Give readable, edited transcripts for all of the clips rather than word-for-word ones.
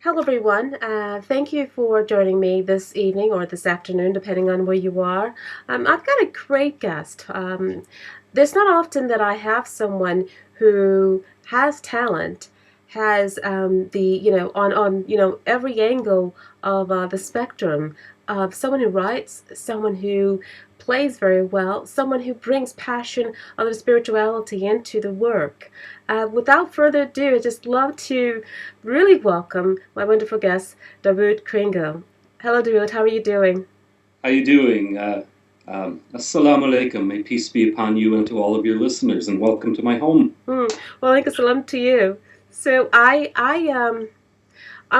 Hello, everyone. Thank you for joining me this evening or this afternoon, depending on where you are. I've got a great guest. There's not often that I have someone who has talent, has on every angle of the spectrum. Someone who writes, someone who plays very well, someone who brings passion of the spirituality into the work. Without further ado, I'd just love to really welcome my wonderful guest, Dawoud Kringle. Hello, Dawoud. How are you doing? How you doing? Assalamu alaikum. May peace be upon you and to all of your listeners, and welcome to my home. Well, I salam to you. So I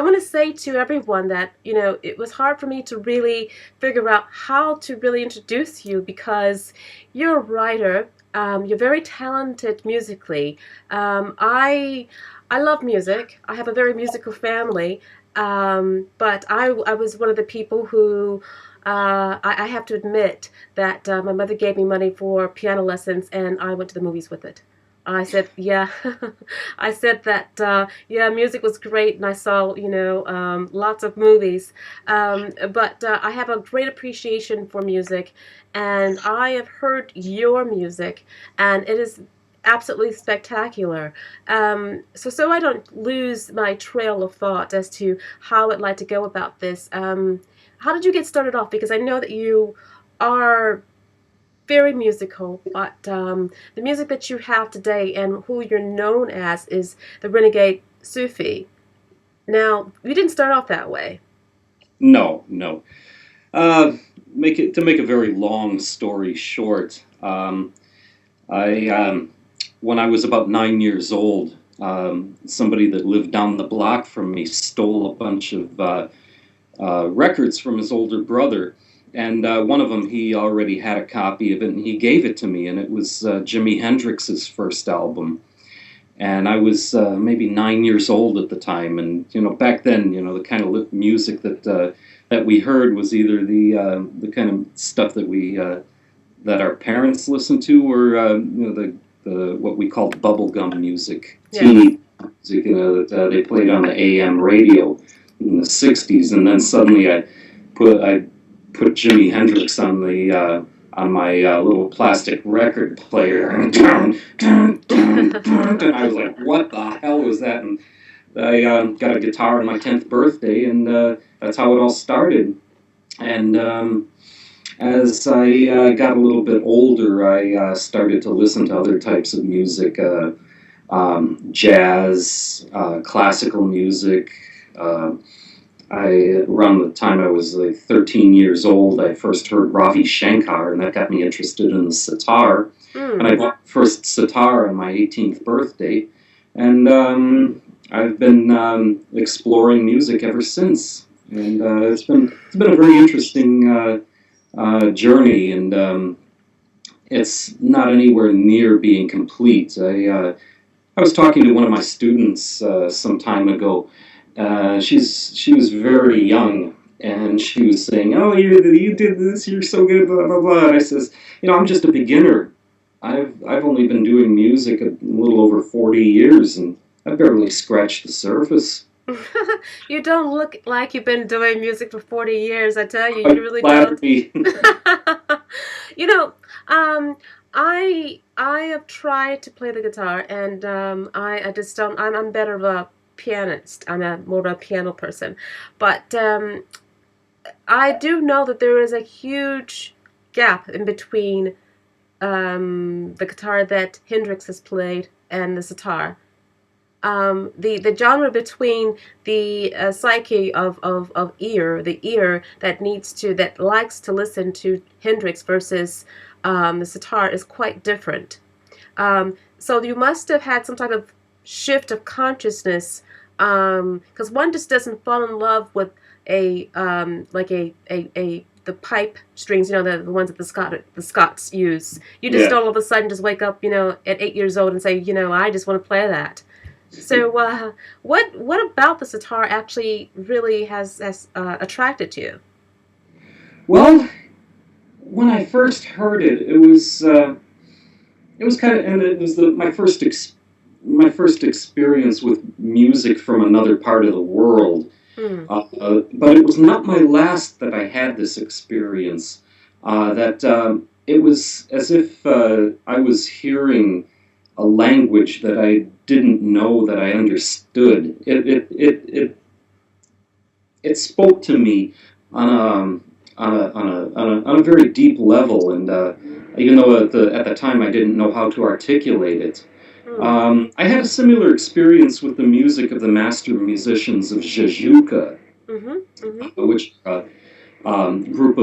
want to say to everyone that it was hard for me to really figure out how to really introduce you because you're a writer. You're very talented musically. I love music. I have a very musical family. But I was one of the people who I have to admit that my mother gave me money for piano lessons, and I went to the movies with it. I said, yeah. I said that, yeah, music was great, and I saw, lots of movies. But I have a great appreciation for music, and I have heard your music, and it is absolutely spectacular. So I don't lose my trail of thought as to how I'd like to go about this. How did you get started off? Because I know that you are very musical, but the music that you have today and who you're known as is the Renegade Sufi. Now, you didn't start off that way. No, no. Uh, make a very long story short. I When I was about 9 years old, somebody that lived down the block from me stole a bunch of records from his older brother. And one of them, he already had a copy of it, and he gave it to me, and it was Jimi Hendrix's first album. And I was maybe 9 years old at the time, and back then, the kind of music that we heard was either the kind of stuff that our parents listened to, or the what we called bubblegum music, Yes. teen music, that they played on the AM radio in the '60s, and then suddenly I put Jimi Hendrix on my little plastic record player, and I was like, "What the hell was that?" And I got a guitar on my 10th birthday, and that's how it all started. And as I got a little bit older, I started to listen to other types of music, jazz, classical music. Around the time I was like 13 years old, I first heard Ravi Shankar, and that got me interested in the sitar. And I bought the first sitar on my 18th birthday, and I've been exploring music ever since. And it's been a very interesting journey, and it's not anywhere near being complete. I was talking to one of my students some time ago. She was very young, and she was saying, "Oh, you did this. You're so good." Blah blah blah. And I says, "I'm just a beginner. I've only been doing music a little over 40 years, and I've barely scratched the surface." You don't look like you've been doing music for 40 years. I tell you, I you really flatter don't. me. You know, um, I have tried to play the guitar, and I just don't. I'm better of a pianist. I'm more of a piano person, but I do know that there is a huge gap in between the guitar that Hendrix has played and the sitar. The genre between the psyche of the ear that likes to listen to Hendrix versus the sitar is quite different. So you must have had some type of shift of consciousness, because one just doesn't fall in love with a like a the pipe strings, the ones that the Scots use. You just Yeah. don't all of a sudden just wake up, at 8 years old and say, I just want to play that. So, what about the sitar actually really has attracted you? Well, when I first heard it, it was kind of, and it was my first experience with music from another part of the world. But it was not my last that I had this experience. It was as if I was hearing a language that I didn't know that I understood. It spoke to me on a very deep level, and even though at the time I didn't know how to articulate it. I had a similar experience with the music of the master musicians of Jajuka, which group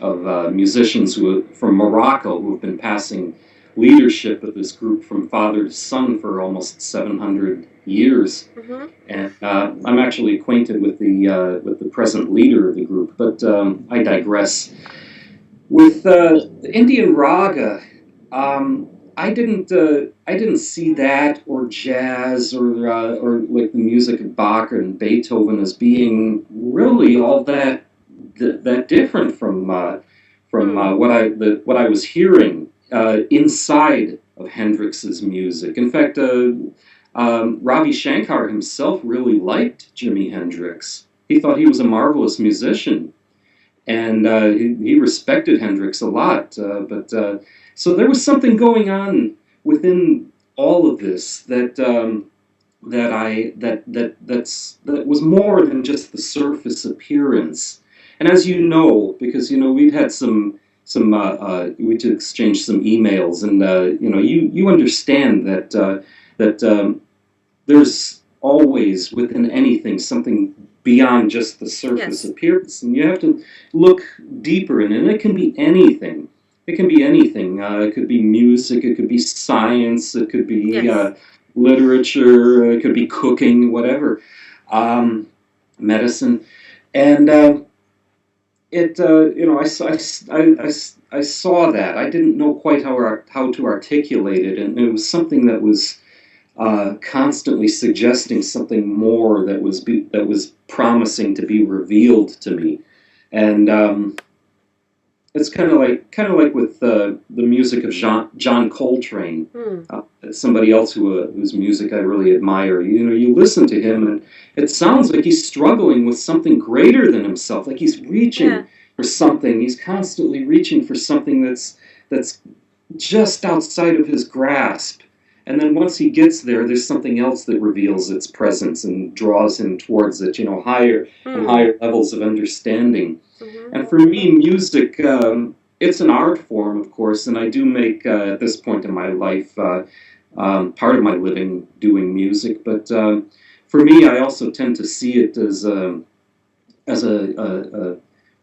of musicians from Morocco who have been passing leadership of this group from father to son for almost 700 years. And I'm actually acquainted with the present leader of the group, but I digress. With the Indian raga, I didn't see that or jazz or like the music of Bach and Beethoven as being really all that different from what I was hearing inside of Hendrix's music. In fact, Ravi Shankar himself really liked Jimi Hendrix. He thought he was a marvelous musician, and he respected Hendrix a lot. So there was something going on within all of this that was more than just the surface appearance. And as you know, because we've had we did exchange some emails, and you understand that there's always within anything something beyond just the surface appearance, and you have to look deeper in it. And it can be anything. It can be anything. It could be music. It could be science. It could be literature. It could be cooking. Whatever, medicine, and I saw that. I didn't know quite how to articulate it, and it was something that was constantly suggesting something more that was promising to be revealed to me, and it's kind of like with the music of John Coltrane, somebody else whose music I really admire. You listen to him, and it sounds like he's struggling with something greater than himself, like he's reaching for something. He's constantly reaching for something that's just outside of his grasp. And then once he gets there, there's something else that reveals its presence and draws him towards it, higher and higher levels of understanding. And for me, music, it's an art form, of course, and I do make, at this point in my life, part of my living doing music. But for me, I also tend to see it as a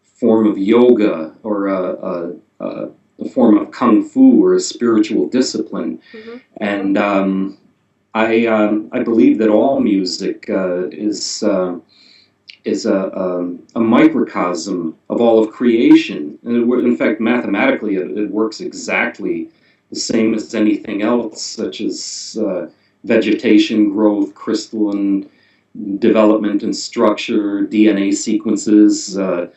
form of yoga, or a form of kung fu, or a spiritual discipline. And I believe that all music is a microcosm of all of creation. And in fact, mathematically, it works exactly the same as anything else, such as vegetation growth, crystalline development and structure, DNA sequences, the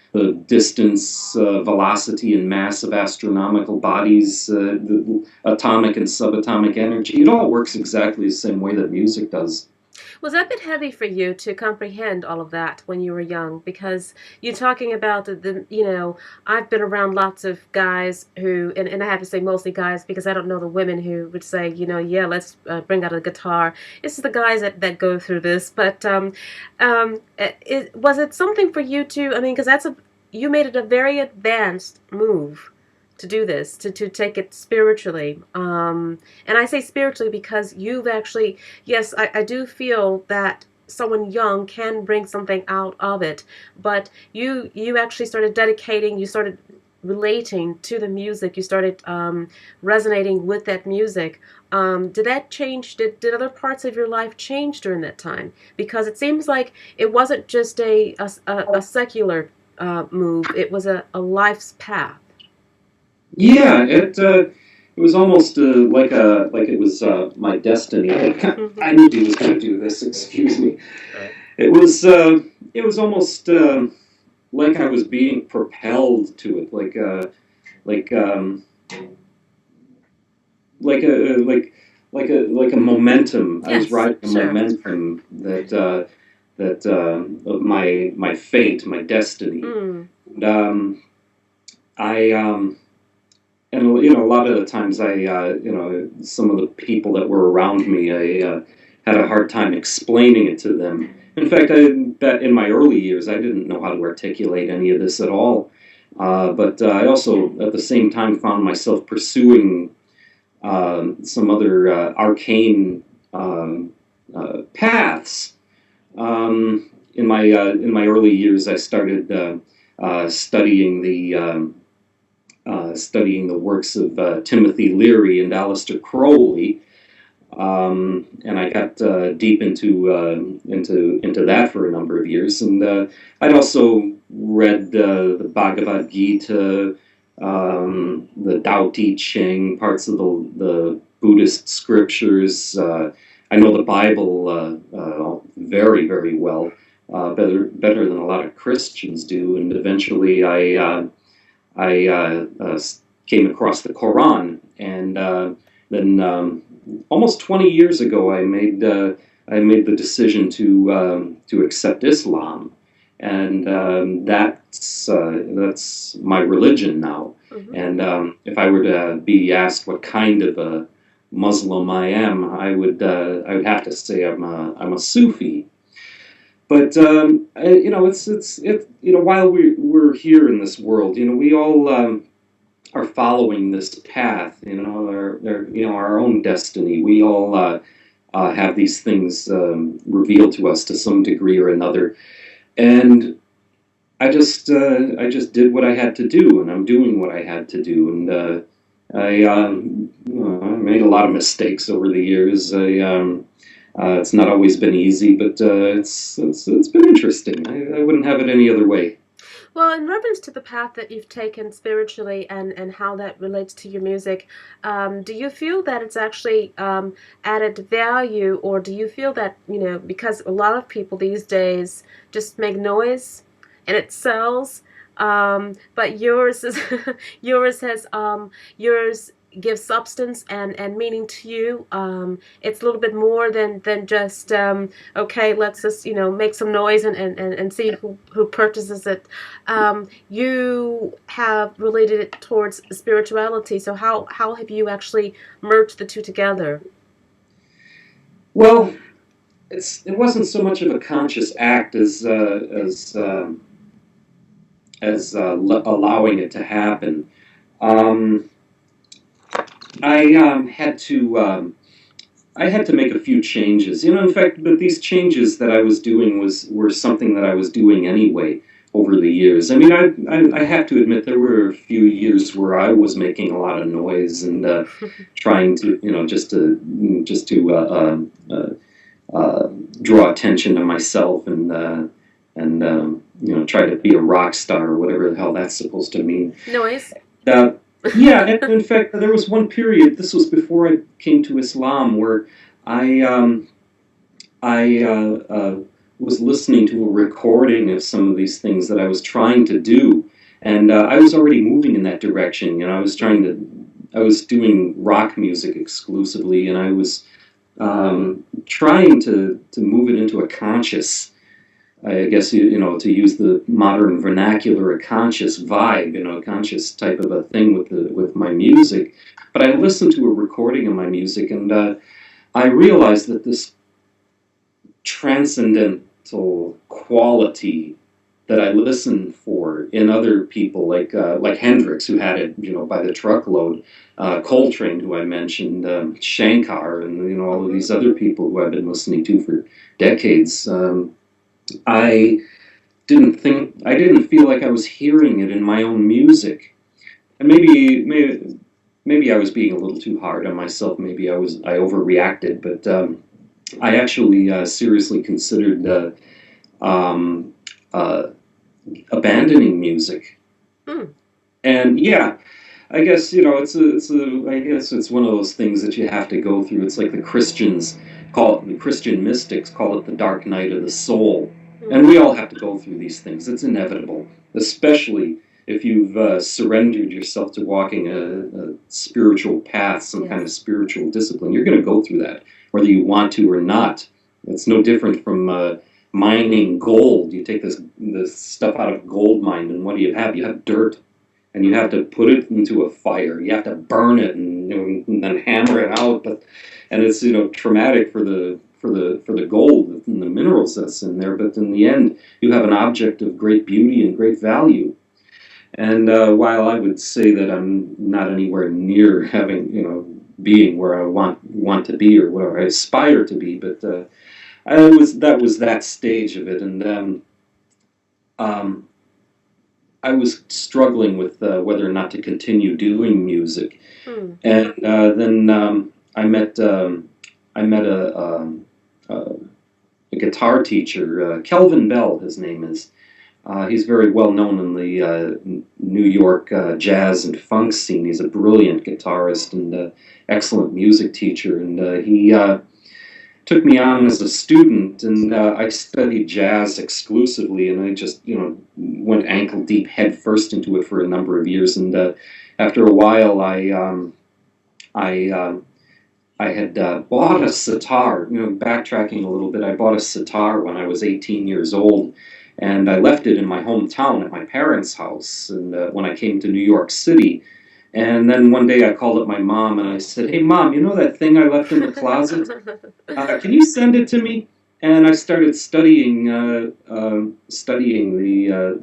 distance, velocity, and mass of astronomical bodies, the atomic and subatomic energy. It all works exactly the same way that music does. Was that a bit heavy for you to comprehend all of that when you were young? Because you're talking about I've been around lots of guys who, and I have to say mostly guys because I don't know the women who would say, let's bring out a guitar. It's the guys that go through this. But was it something for you to, because you made it a very advanced move to do this, to take it spiritually. And I say spiritually because you've actually, yes, I do feel that someone young can bring something out of it, but you actually started dedicating, you started relating to the music, you started resonating with that music. Did that change, did other parts of your life change during that time? Because it seems like it wasn't just a secular move, it was a life's path. Yeah, it was almost like it was my destiny. I knew he was going to do this. Excuse me. It was almost like I was being propelled to it, like a momentum. Yes, I was riding a sure. momentum that of my fate, my destiny. Mm. And, I and you know, a lot of the times some of the people that were around me, I had a hard time explaining it to them. In fact, I bet in my early years I didn't know how to articulate any of this at all. But I also, at the same time, found myself pursuing some other arcane paths. In my early years, I started studying the works of Timothy Leary and Aleister Crowley, and I got deep into that for a number of years. And I'd also read the Bhagavad Gita, the Tao Te Ching, parts of the Buddhist scriptures. I know the Bible very, very well, better than a lot of Christians do. And eventually, I came across the Quran, and then almost 20 years ago, I made the decision to accept Islam, and that's my religion now. Mm-hmm. And if I were to be asked what kind of a Muslim I am, I would have to say I'm a Sufi. But while we're here in this world, we all are following this path. Our own destiny. We all have these things revealed to us to some degree or another, and I just did what I had to do, and I'm doing what I had to do, and I made a lot of mistakes over the years. It's not always been easy, but it's been interesting. I wouldn't have it any other way. Well, in reference to the path that you've taken spiritually and how that relates to your music, do you feel that it's actually added value, or do you feel that, because a lot of people these days just make noise and it sells, but yours is yours gives substance and meaning to you. It's a little bit more than just okay, let's just make some noise and see who purchases it. You have related it towards spirituality. So how have you actually merged the two together? Well, it wasn't so much of a conscious act as allowing it to happen. I had to make a few changes. In fact, but these changes that I was doing were something that I was doing anyway over the years. I mean, I have to admit there were a few years where I was making a lot of noise and trying to, just to draw attention to myself and try to be a rock star or whatever the hell that's supposed to mean. Noise. Yeah, and in fact, there was one period. This was before I came to Islam, where I was listening to a recording of some of these things that I was trying to do, and I was already moving in that direction. I was doing rock music exclusively, and I was trying to move it into a conscious. I guess, to use the modern vernacular, a conscious vibe, a conscious type of a thing with my music. But I listened to a recording of my music, and I realized that this transcendental quality that I listened for in other people, like Hendrix, who had it, by the truckload, Coltrane, who I mentioned, Shankar, and all of these other people who I've been listening to for decades. I didn't feel like I was hearing it in my own music, and maybe I was being a little too hard on myself. Maybe I overreacted, but I actually seriously considered abandoning music. And yeah, I guess it's one of those things that you have to go through. It's like the Christian mystics call it the dark night of the soul. And we all have to go through these things. It's inevitable, especially if you've surrendered yourself to walking a spiritual path, some kind of spiritual discipline. You're going to go through that, whether you want to or not. It's no different from mining gold. You take this stuff out of gold mine, and what do you have? You have dirt, and you have to put it into a fire. You have to burn it, and then hammer it out. And it's traumatic for the gold and the minerals that's in there. But in the end, you have an object of great beauty and great value. And while I would say that I'm not anywhere near having being where I want to be or where I aspire to be, but that was that stage of it, and I was struggling with whether or not to continue doing music, and then I met a guitar teacher, Kelvin Bell, his name is. He's very well known in the New York jazz and funk scene. He's a brilliant guitarist and excellent music teacher, and he took me on as a student, and I studied jazz exclusively, and I just went ankle deep, head first into it for a number of years. And after a while, I had bought a sitar. Backtracking a little bit, I bought a sitar when I was 18 years old. And I left it in my hometown at my parents' house, and when I came to New York City. And then one day I called up my mom and I said, "Hey, Mom, you know that thing I left in the closet? Can you send it to me?" And I started studying the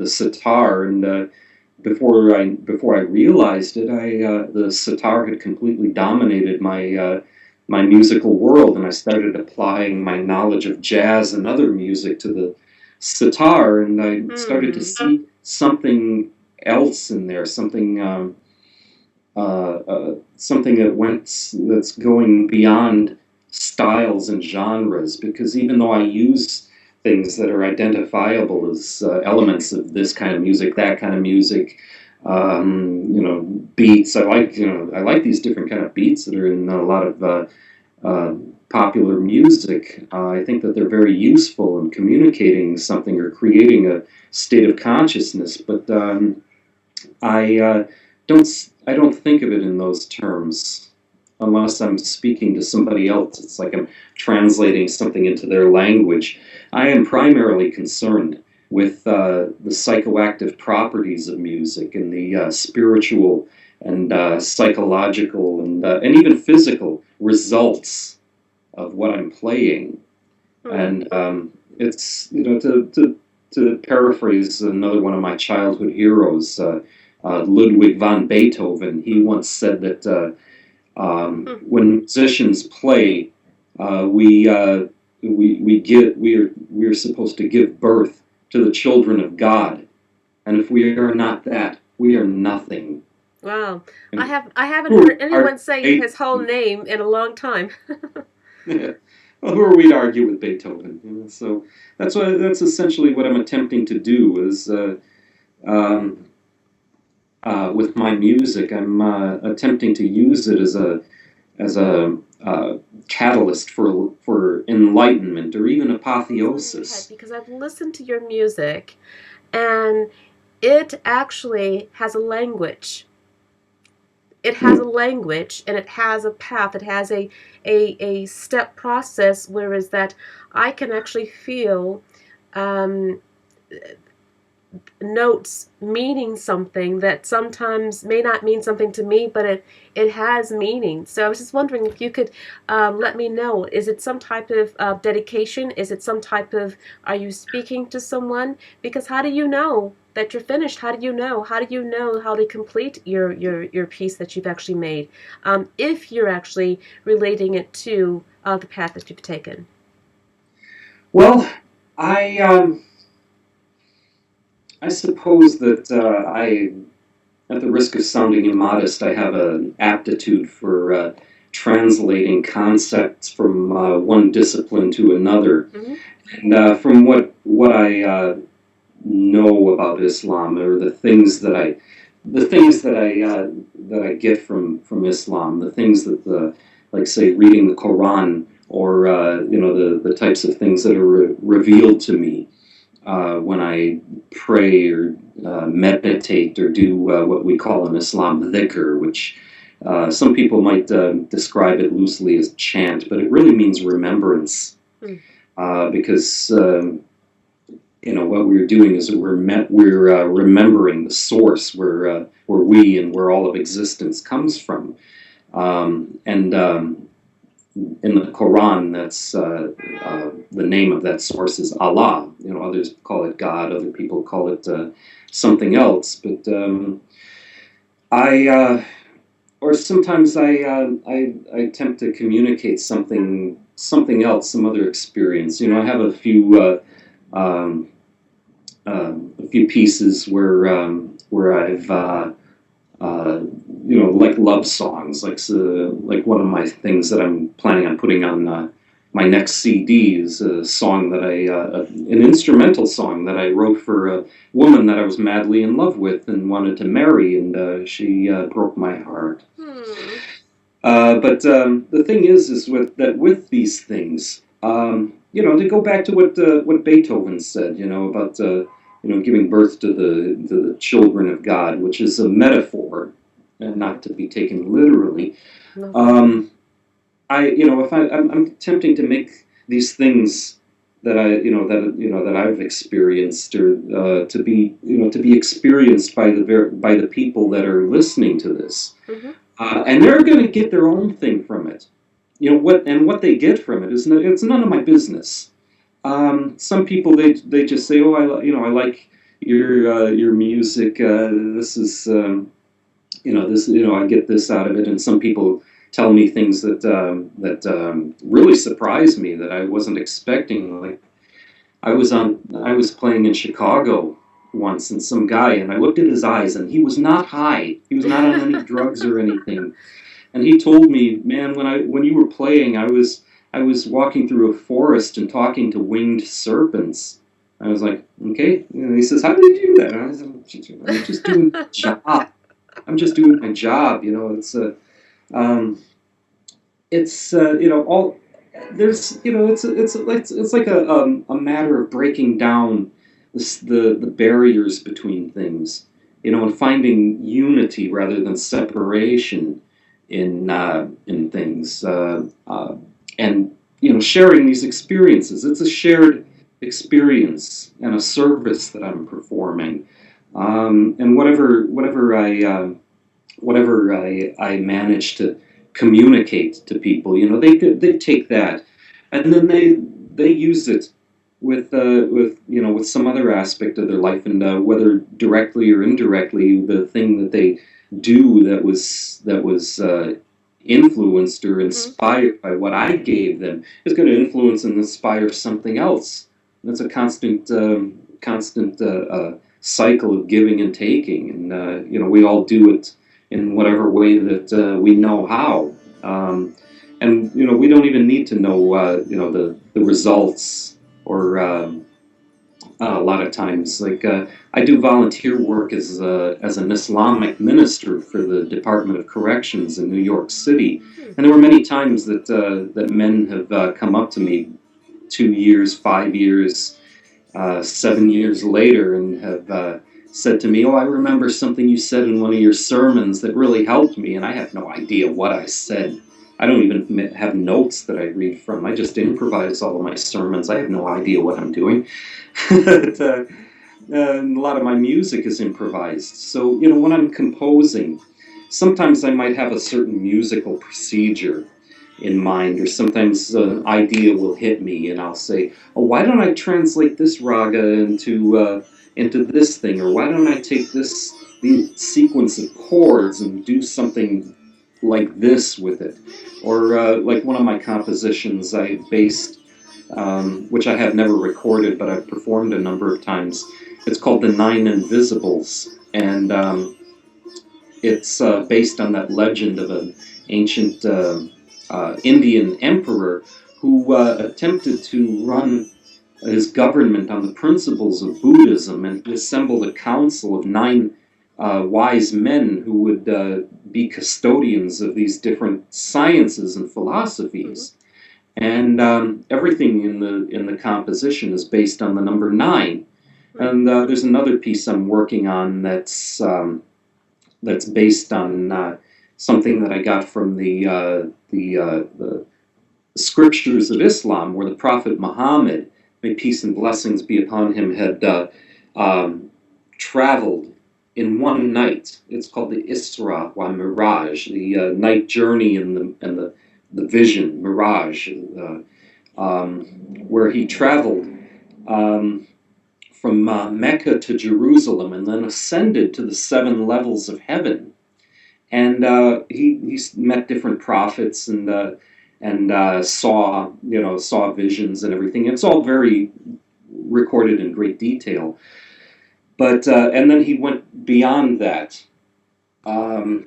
sitar, and before I realized it, the sitar had completely dominated my musical world, and I started applying my knowledge of jazz and other music to the sitar, and I started to see something else in there, something that's going beyond styles and genres. Because even though I use things that are identifiable as elements of this kind of music, that kind of music, beats. I like these different kind of beats that are in a lot of popular music. I think that they're very useful in communicating something or creating a state of consciousness, but I don't think of it in those terms unless I'm speaking to somebody else. It's like I'm translating something into their language. I am primarily concerned with the psychoactive properties of music and the spiritual and psychological and even physical results of what I'm playing. And it's to paraphrase another one of my childhood heroes, Ludwig van Beethoven. He once said that when musicians play, we are supposed to give birth to the children of God, and if we are not that, we are nothing. Wow, I haven't heard anyone say his whole name in a long time. Yeah. Well, who are we to argue with Beethoven? So that's essentially what I'm attempting to do is with my music. I'm attempting to use it as a catalyst for enlightenment or even apotheosis. Because I've listened to your music, and it actually has a language. It has a language, and it has a path. It has a step process, whereas that I can actually feel notes meaning something that sometimes may not mean something to me, but it has meaning. So I was just wondering if you could let me know, is it some type of dedication? Is it some type of, are you speaking to someone? Because how do you know that you're finished? How do you know? How do you know how to complete your piece that you've actually made? If you're actually relating it to the path that you've taken. Well, I suppose that at the risk of sounding immodest, I have an aptitude for translating concepts from one discipline to another. Mm-hmm. And from what I know about Islam, or the things that I get from Islam, the things that like say reading the Quran, or the types of things that are revealed to me when I pray or meditate or do what we call in Islam dhikr, which some people might describe it loosely as chant, but it really means remembrance. Because what we're doing is we're remembering the source where we and where all of existence comes from. And in the Quran, that's the name of that source is Allah. Others call it God, other people call it something else. But I or sometimes I attempt to communicate something else, some other experience. I have a few pieces where I've like love songs, like one of my things that I'm planning on putting on my next CD is a song that an instrumental song that I wrote for a woman that I was madly in love with and wanted to marry, and she broke my heart. But the thing is with these things, to go back to what Beethoven said, about giving birth to the children of God, which is a metaphor and not to be taken literally. No. If I'm attempting to make these things that that I've experienced, or to be experienced by the people that are listening to this, and they're going to get their own thing from it. What they get from it it's none of my business. Some people they just say, oh, I like your music. This is I get this out of it, and some people tell me things that really surprise me that I wasn't expecting. Like I was playing in Chicago once, and some guy, and I looked at his eyes, and he was not high. He was not on any drugs or anything. And he told me, man, when you were playing, I was walking through a forest and talking to winged serpents. I was like, okay. And he says, how did you do that? And I said, I'm just doing my job. I'm just doing my job. It's all there's it's like a matter of breaking down the barriers between things, and finding unity rather than separation in things, and sharing these experiences. It's a shared experience and a service that I'm performing, and whatever I manage to communicate to people, they take that, and then they use it with some other aspect of their life, and whether directly or indirectly, the thing that they do that was influenced or inspired by what I gave them is going to influence and inspire something else. That's a constant cycle of giving and taking, and we all do it in whatever way that we know how, and we don't even need to know the results, or a lot of times, like I do volunteer work as an Islamic minister for the Department of Corrections in New York City, and there were many times that men have come up to me 2 years, 5 years, 7 years later, and have said to me, "Oh, I remember something you said in one of your sermons that really helped me," and I have no idea what I said. I don't even have notes that I read from. I just improvise all of my sermons. I have no idea what I'm doing. But, and a lot of my music is improvised. So, when I'm composing, sometimes I might have a certain musical procedure in mind, or sometimes an idea will hit me and I'll say, oh, why don't I translate this raga into this thing, or why don't I take the sequence of chords and do something like this with it, or like one of my compositions I based, which I have never recorded but I've performed a number of times. It's called The Nine Invisibles, and it's based on that legend of an ancient Indian emperor who attempted to run his government on the principles of Buddhism, and he assembled a council of 9 wise men who would be custodians of these different sciences and philosophies. And everything in the composition is based on the number 9. And there's another piece I'm working on that's based on something that I got from the scriptures of Islam, where the Prophet Muhammad may peace and blessings be upon him, had traveled in one night. It's called the Isra wa Miraj, the night journey and the vision, mirage, where he traveled from Mecca to Jerusalem and then ascended to the 7 levels of heaven. And he met different prophets and saw visions and everything. It's all very recorded in great detail. But and then he went beyond that to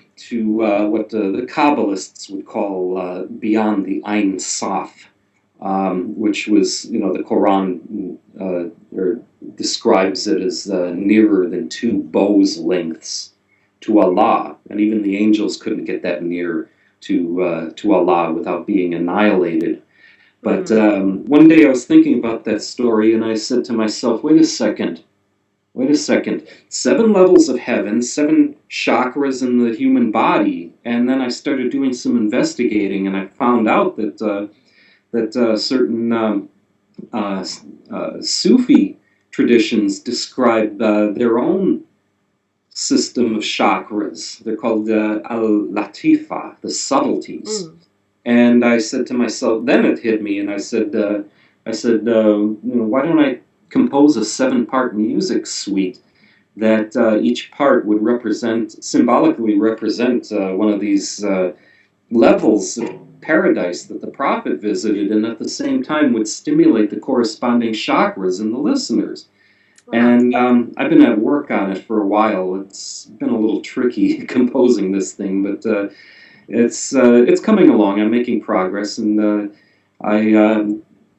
what the Kabbalists would call beyond the Ein Sof, which was, the Quran describes it as nearer than 2 bows' lengths to Allah, and even the angels couldn't get that near to Allah without being annihilated. But one day I was thinking about that story, and I said to myself, wait a second. 7 levels of heaven, 7 chakras in the human body, and then I started doing some investigating, and I found out that certain Sufi traditions describe their own system of chakras. They're called al-latifa, the subtleties. And I said to myself, then it hit me, and I said, why don't I compose a 7-part music suite that each part would symbolically represent one of these levels of paradise that the prophet visited, and at the same time would stimulate the corresponding chakras in the listeners. Wow. And I've been at work on it for a while. It's been a little tricky composing this thing, but it's coming along. I'm making progress, and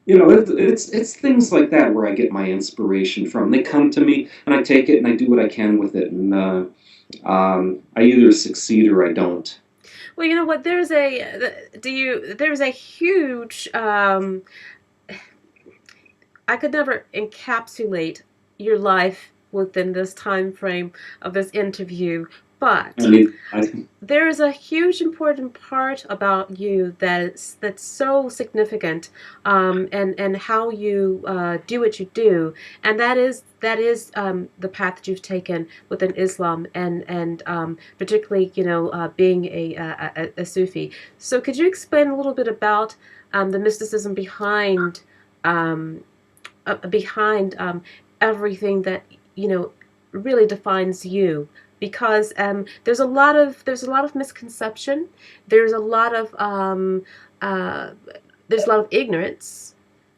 it's things like that where I get my inspiration from. They come to me, and I take it, and I do what I can with it, and I either succeed or I don't. Well, you know what? There's a huge. I could never encapsulate your life within this time frame of this interview, but there is a huge important part about you that's so significant, and how you do what you do, and that is the path that you've taken within Islam, and particularly being a Sufi. So could you explain a little bit about the mysticism behind everything that really defines you? Because there's a lot of misconception, there's a lot of ignorance,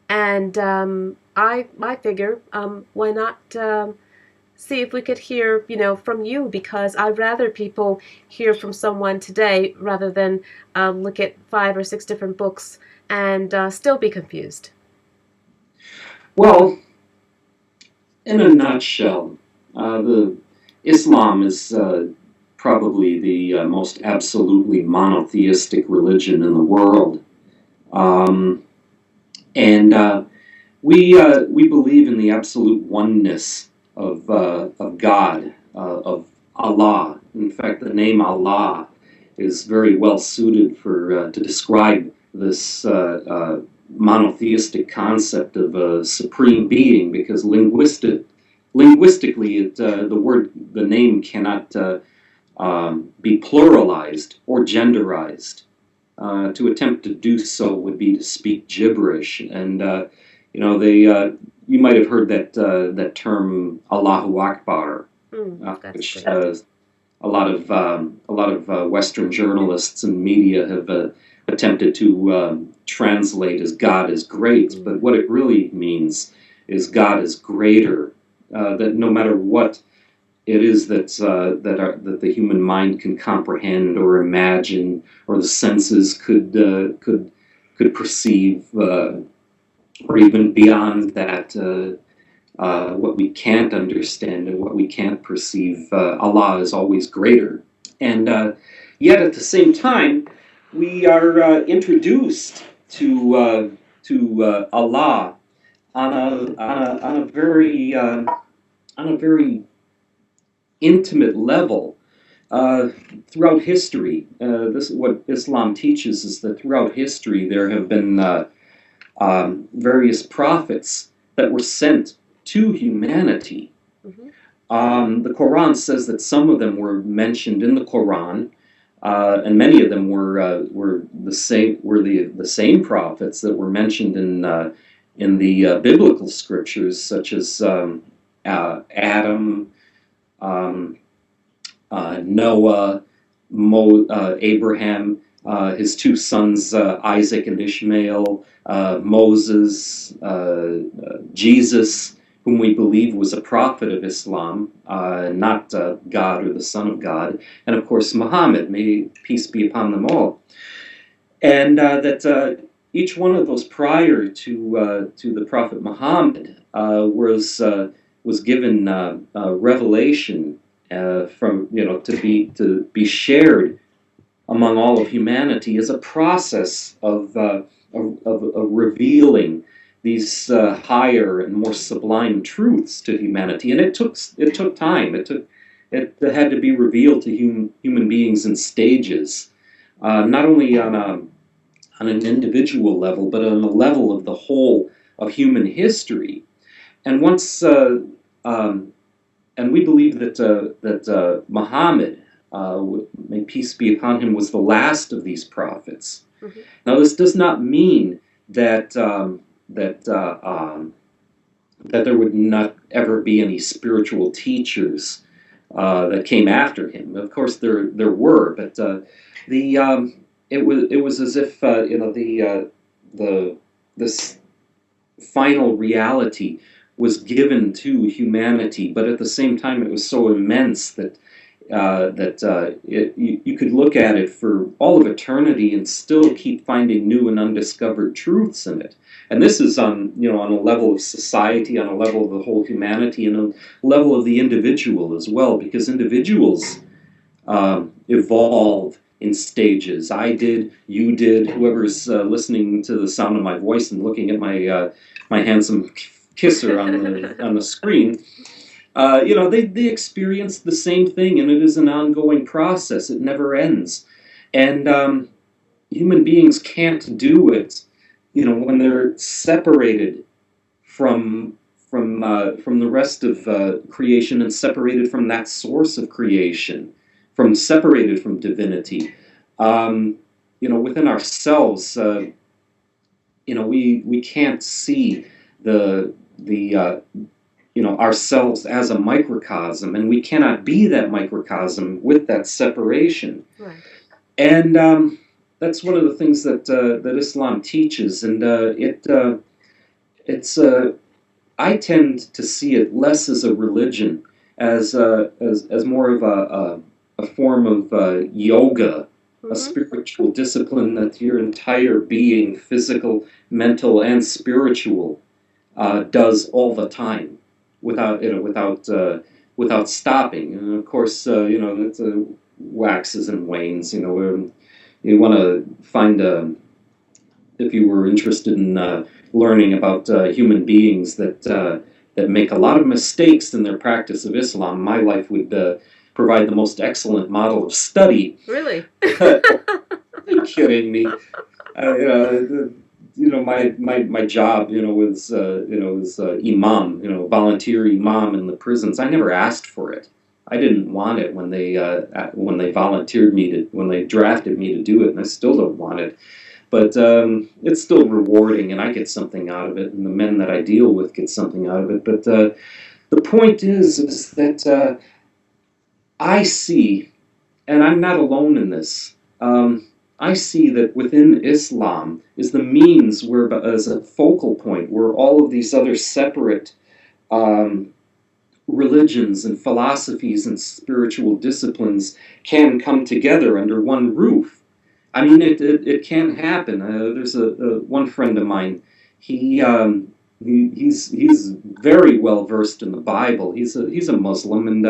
and I figure why not see if we could hear from you, because I'd rather people hear from someone today rather than look at 5 or 6 different books and still be confused. Well, in a nutshell, the Islam is probably the most absolutely monotheistic religion in the world, and we believe in the absolute oneness of God, of Allah. In fact, the name Allah is very well suited to describe this monotheistic concept of a supreme being, because linguistically, the name cannot be pluralized or genderized. To attempt to do so would be to speak gibberish, and you might have heard that term Allahu Akbar, which a lot of Western journalists and media have attempted to translate as God is great, but what it really means is God is greater. That no matter what it is that the human mind can comprehend or imagine, or the senses could perceive, or even beyond that, what we can't understand and what we can't perceive, Allah is always greater. And yet at the same time, we are introduced to Allah on a very intimate level throughout history. This what Islam teaches is that throughout history there have been various prophets that were sent to humanity. The Quran says that some of them were mentioned in the Quran, and many of them were the same prophets that were mentioned in the biblical scriptures, such as Adam, Noah, Abraham, his two sons Isaac and Ishmael, Moses, Jesus, whom we believe was a prophet of Islam, not God or the Son of God, and of course Muhammad, may peace be upon them all. And that each one of those prior to the Prophet Muhammad was given revelation from to be shared among all of humanity as a process of revealing these higher and more sublime truths to humanity, and it took time. It had to be revealed to human beings in stages, not only on an individual level, but on a level of the whole of human history. And once, and we believe that Muhammad, may peace be upon him, was the last of these prophets. Now, this does not mean that that there would not ever be any spiritual teachers that came after him. Of course, there were, but it was as if this final reality was given to humanity, but at the same time, it was so immense that you could look at it for all of eternity and still keep finding new and undiscovered truths in it. And this is on a level of society, on a level of the whole humanity, and a level of the individual as well, because individuals evolve in stages. I did, you did, whoever's listening to the sound of my voice and looking at my handsome kisser on the screen. They experience the same thing, and it is an ongoing process. It never ends. And human beings can't do it, when they're separated from the rest of creation, and separated from that source of creation, separated from divinity. Within ourselves, we can't see the ourselves as a microcosm, and we cannot be that microcosm with that separation. Right. And that's one of the things that Islam teaches, and I tend to see it less as a religion, as more of a form of yoga, a spiritual discipline that your entire being, physical, mental, and spiritual, does all the time, without stopping. And of course, it waxes and wanes. You want to find if you were interested in learning about human beings that make a lot of mistakes in their practice of Islam, my life would provide the most excellent model of study. Really? Are you kidding me? My job, was imam, volunteer imam in the prisons. I never asked for it. I didn't want it when they when they drafted me to do it, and I still don't want it. But it's still rewarding, and I get something out of it, and the men that I deal with get something out of it. But the point is that I see, and I'm not alone in this, I see that within Islam is the means as a focal point where all of these other separate religions and philosophies and spiritual disciplines can come together under one roof. I mean, it can happen. There's one friend of mine. He's very well versed in the Bible. He's a Muslim, and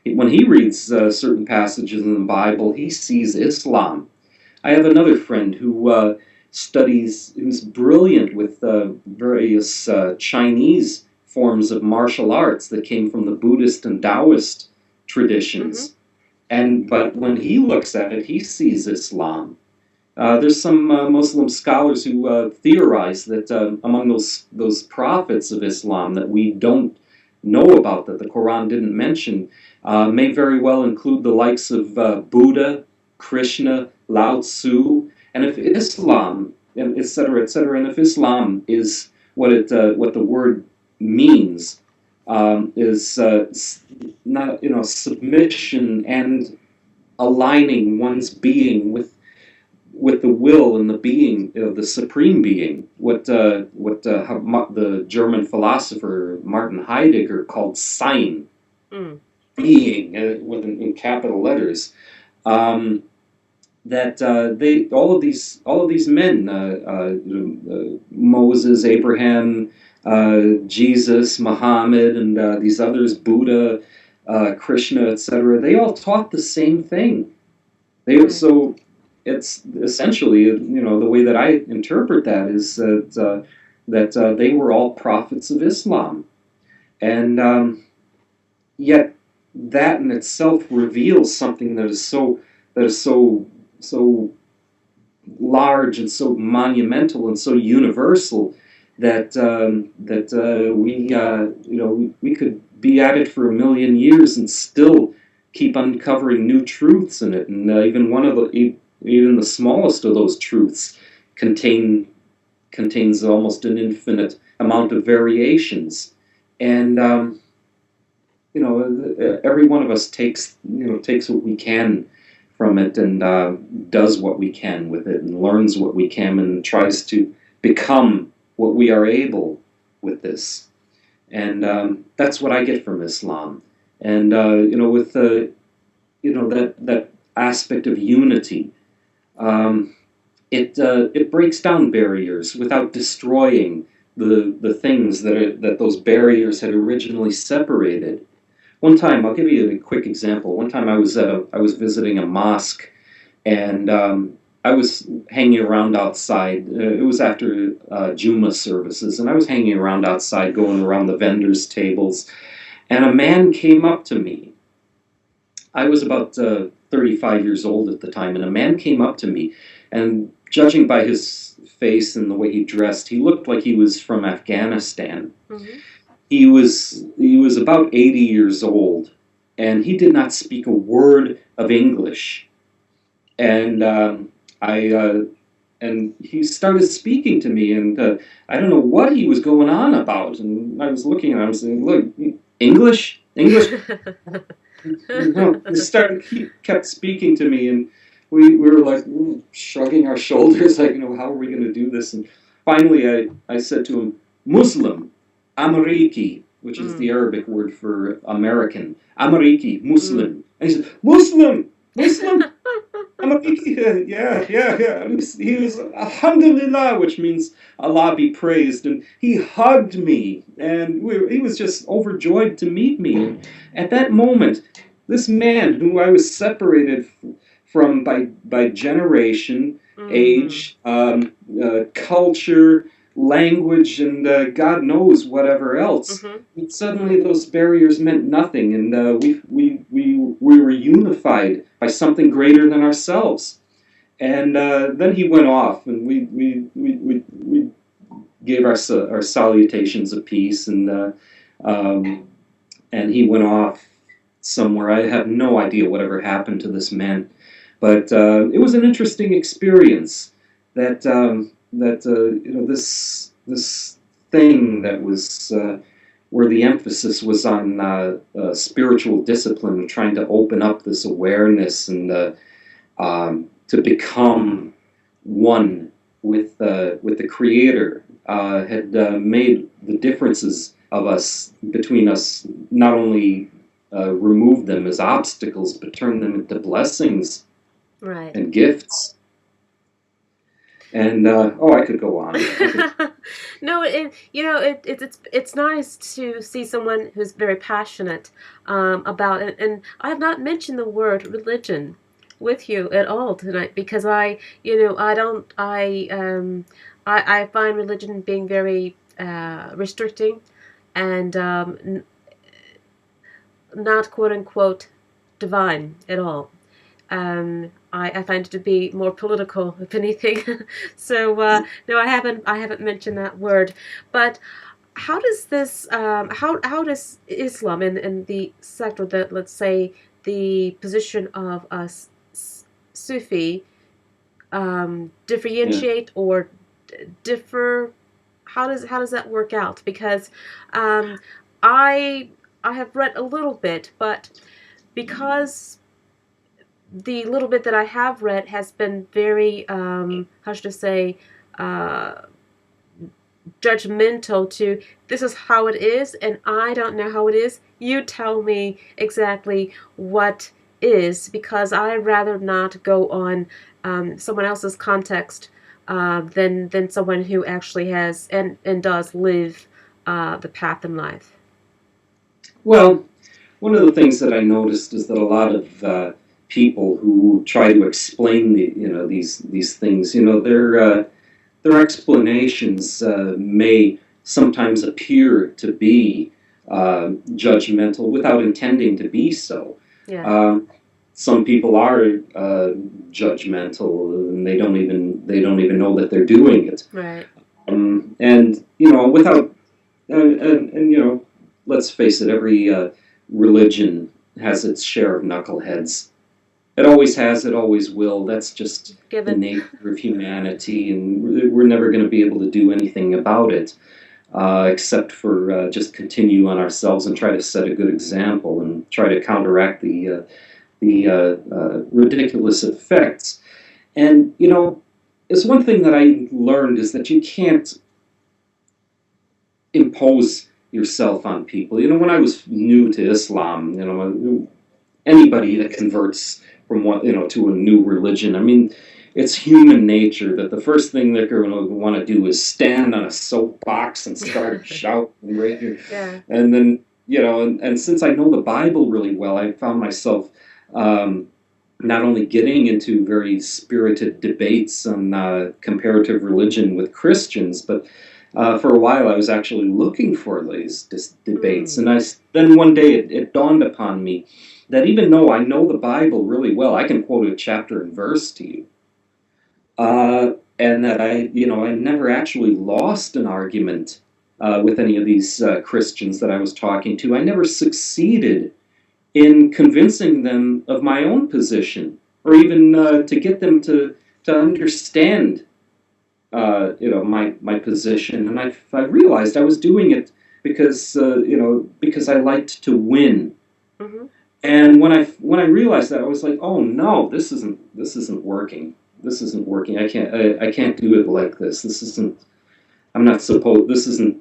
when he reads certain passages in the Bible, he sees Islam. I have another friend who who's brilliant with various Chinese forms of martial arts that came from the Buddhist and Taoist traditions. But when he looks at it, he sees Islam. There's some Muslim scholars who theorize that among those prophets of Islam that we don't know about, that the Quran didn't mention, may very well include the likes of Buddha, Krishna, Lao Tzu, and if Islam, and et cetera, and if Islam is what the word means, is not, submission and aligning one's being with the will and the being of the supreme being, the German philosopher Martin Heidegger called Sein, being, in capital letters. That they all of these men, Moses, Abraham, Jesus, Muhammad, and these others, Buddha, Krishna, etc. They all taught the same thing. So it's essentially, the way that I interpret that is that they were all prophets of Islam, and yet that in itself reveals something that is so large and so monumental and so universal that we could be at it for a million years and still keep uncovering new truths in it, and even the smallest of those truths contains almost an infinite amount of variations, and every one of us takes what we can from it, and does what we can with it, and learns what we can, and tries to become what we are able with this. And that's what I get from Islam. And with that aspect of unity, it breaks down barriers without destroying the things that those barriers had originally separated. One time, I'll give you a quick example. One time I was visiting a mosque, and I was hanging around outside. It was after Jummah services, and I was hanging around outside, going around the vendors' tables, and a man came up to me. I was about 35 years old at the time, and a man came up to me, and judging by his face and the way he dressed, he looked like he was from Afghanistan. Mm-hmm. He was about 80 years old, and he did not speak a word of English. And and he started speaking to me, and I don't know what he was going on about. And I was looking at him, saying, "Look, English." He kept speaking to me, and we were like shrugging our shoulders, like, how are we going to do this? And finally, I said to him, "Muslim, Amariki," which is the Arabic word for American. Amariki, Muslim. And he said, Muslim, Amariki, yeah. And he was, Alhamdulillah, which means Allah be praised. And he hugged me, and he was just overjoyed to meet me. And at that moment, this man who I was separated from by generation, age, culture, language, and God knows whatever else. Mm-hmm. Suddenly, those barriers meant nothing, and we were unified by something greater than ourselves. And then he went off, and we gave our salutations of peace, and he went off somewhere. I have no idea whatever happened to this man, but it was an interesting experience. That this thing that was where the emphasis was on spiritual discipline, trying to open up this awareness and to become one with the Creator, had made the differences between us not only remove them as obstacles, but turn them into blessings, right, and gifts. And I could go on. No, it's nice to see someone who's very passionate about it. And I have not mentioned the word religion with you at all tonight, because I find religion being very restricting and not quote unquote divine at all. I find it to be more political, if anything. So no, I haven't mentioned that word. But how does this how does Islam and the sect, or the, let's say, the position of a Sufi Yeah. differentiate or differ? How does that work out? Because um, I I have read a little bit, but because the little bit that I have read has been very how should I say, uh, judgmental to, this is how it is and I don't know how it is. You tell me exactly what is, because I rather not go on someone else's context than someone who actually has and does live the path in life. Well, one of the things that I noticed is that a lot of people who try to explain these things, their explanations may sometimes appear to be judgmental without intending to be so. Yeah. Some people are judgmental, and they don't even know that they're doing it. Right. And without and let's face it, every religion has its share of knuckleheads. It always has, it always will. That's just the Given. nature of humanity, and we're never going to be able to do anything about it, except for just continue on ourselves and try to set a good example and try to counteract the ridiculous effects. And it's one thing that I learned is that you can't impose yourself on people. When I was new to Islam, anybody that converts from one, to a new religion, I mean, it's human nature that the first thing they're going to want to do is stand on a soapbox and start shouting, right? Yeah. And then, and since I know the Bible really well, I found myself not only getting into very spirited debates on comparative religion with Christians, but for a while I was actually looking for these debates. And then one day it dawned upon me that even though I know the Bible really well, I can quote a chapter and verse to you. And that I never actually lost an argument with any of these Christians that I was talking to. I never succeeded in convincing them of my own position, or even to get them to understand, my position. And I realized I was doing it because I liked to win. Mm-hmm. And when I realized that, I was like, oh no, this isn't working. This isn't working. I can't do it like this. This isn't. I'm not supposed. This isn't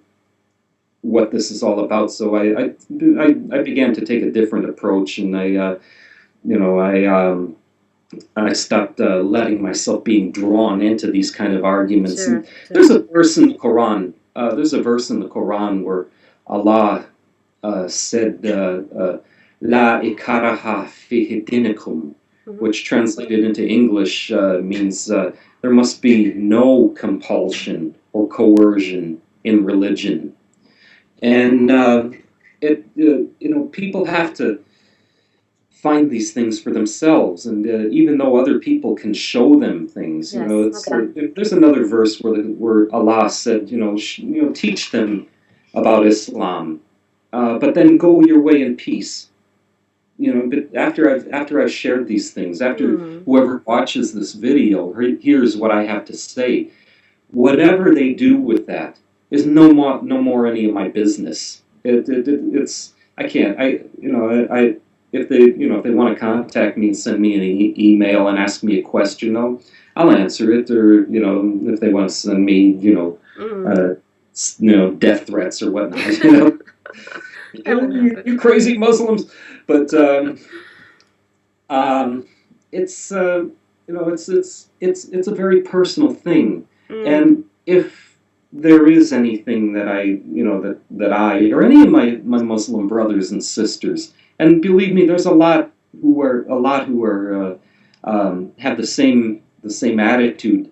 what this is all about. So I began to take a different approach, and I stopped letting myself being drawn into these kind of arguments. Sure, And sure. there's a verse in the Quran. There's a verse in the Quran where Allah said, "La ikaraha fi dinikum," which translated into English means there must be no compulsion or coercion in religion. And people have to find these things for themselves, and even though other people can show them things, Yes. it's Okay. there's another verse where Allah said, teach them about Islam, but then go your way in peace. But after I've shared these things, after whoever watches this video hears what I have to say, whatever they do with that is no more any of my business. It's I can't I if they want to contact me and send me an email and ask me a question, I'll answer it. Or if they want to send me death threats or whatnot, you crazy Muslims. But it's it's a very personal thing. And if there is anything that I or any of my Muslim brothers and sisters, and believe me, there's a lot who are have the same attitude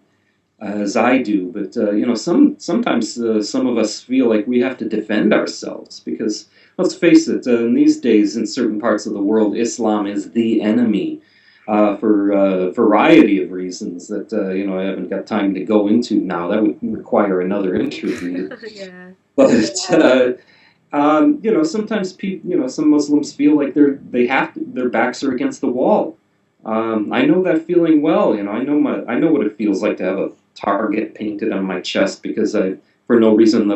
as I do, but sometimes some of us feel like we have to defend ourselves because, let's face it, in these days in certain parts of the world, Islam is the enemy. for a variety of reasons that I haven't got time to go into now. That would require another interview. Yeah. But sometimes people, some Muslims feel like their backs are against the wall. I know that feeling well. I know what it feels like to have a target painted on my chest because for no reason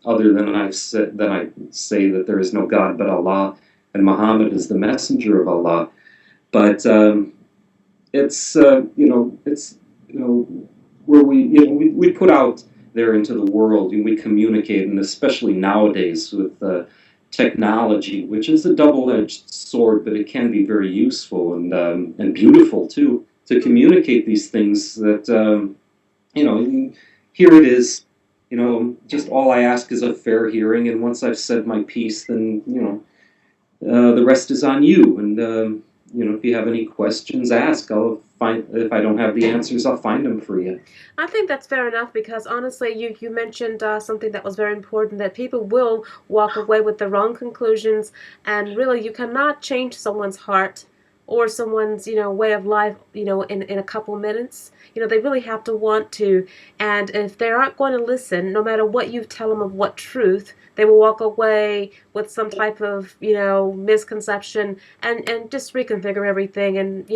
other than I say that there is no God but Allah, and Muhammad is the messenger of Allah. But it's where we put out there into the world and we communicate, and especially nowadays with technology, which is a double-edged sword, but it can be very useful and beautiful too, to communicate these things that here it is. Just all I ask is a fair hearing, and once I've said my piece, then the rest is on you. And if you have any questions, ask. I'll find. If I don't have the answers, I'll find them for you. I think that's fair enough because honestly, you mentioned something that was very important, that people will walk away with the wrong conclusions, and really you cannot change someone's heart or someone's way of life in a couple minutes. They really have to want to, and if they aren't going to listen, no matter what you tell them of what truth, they will walk away with some type of misconception and just reconfigure everything, and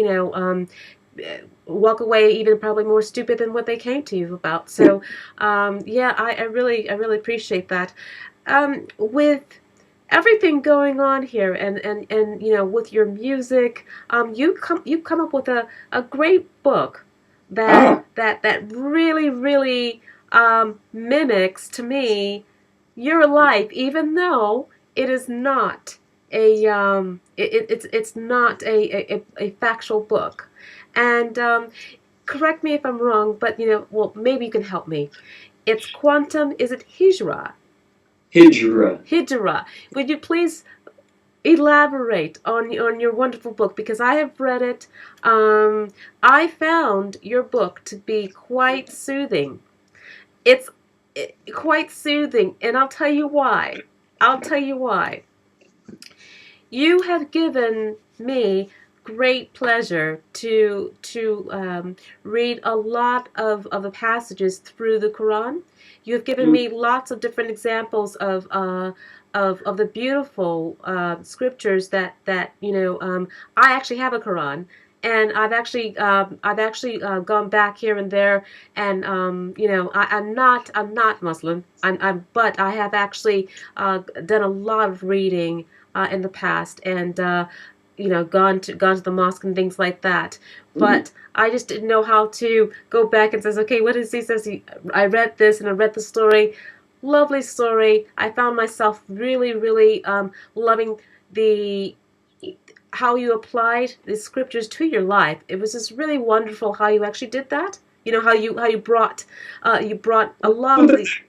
walk away even probably more stupid than what they came to you about. So yeah, I really appreciate that. With everything going on here, and with your music, you've come up with a great book that really mimics to me your life, even though it is not it's not a factual book. And correct me if I'm wrong, but well, maybe you can help me. It's quantum. Is it Hijra? Hijra. Hijra. Would you please elaborate on your wonderful book, because I have read it. I found your book to be quite soothing. It's quite soothing, and I'll tell you why. I'll tell you why. You have given me great pleasure to read a lot of the passages through the Quran. You have given me lots of different examples of the beautiful scriptures that I actually have a Quran, and I've actually gone back here and there, and I'm not Muslim, but I have actually done a lot of reading in the past, and gone to the mosque and things like that. But I just didn't know how to go back and says, okay, what is he says? I read this and I read the story. Lovely story. I found myself really loving how you applied the scriptures to your life. It was just really wonderful how you actually did that. How you brought a lot of these.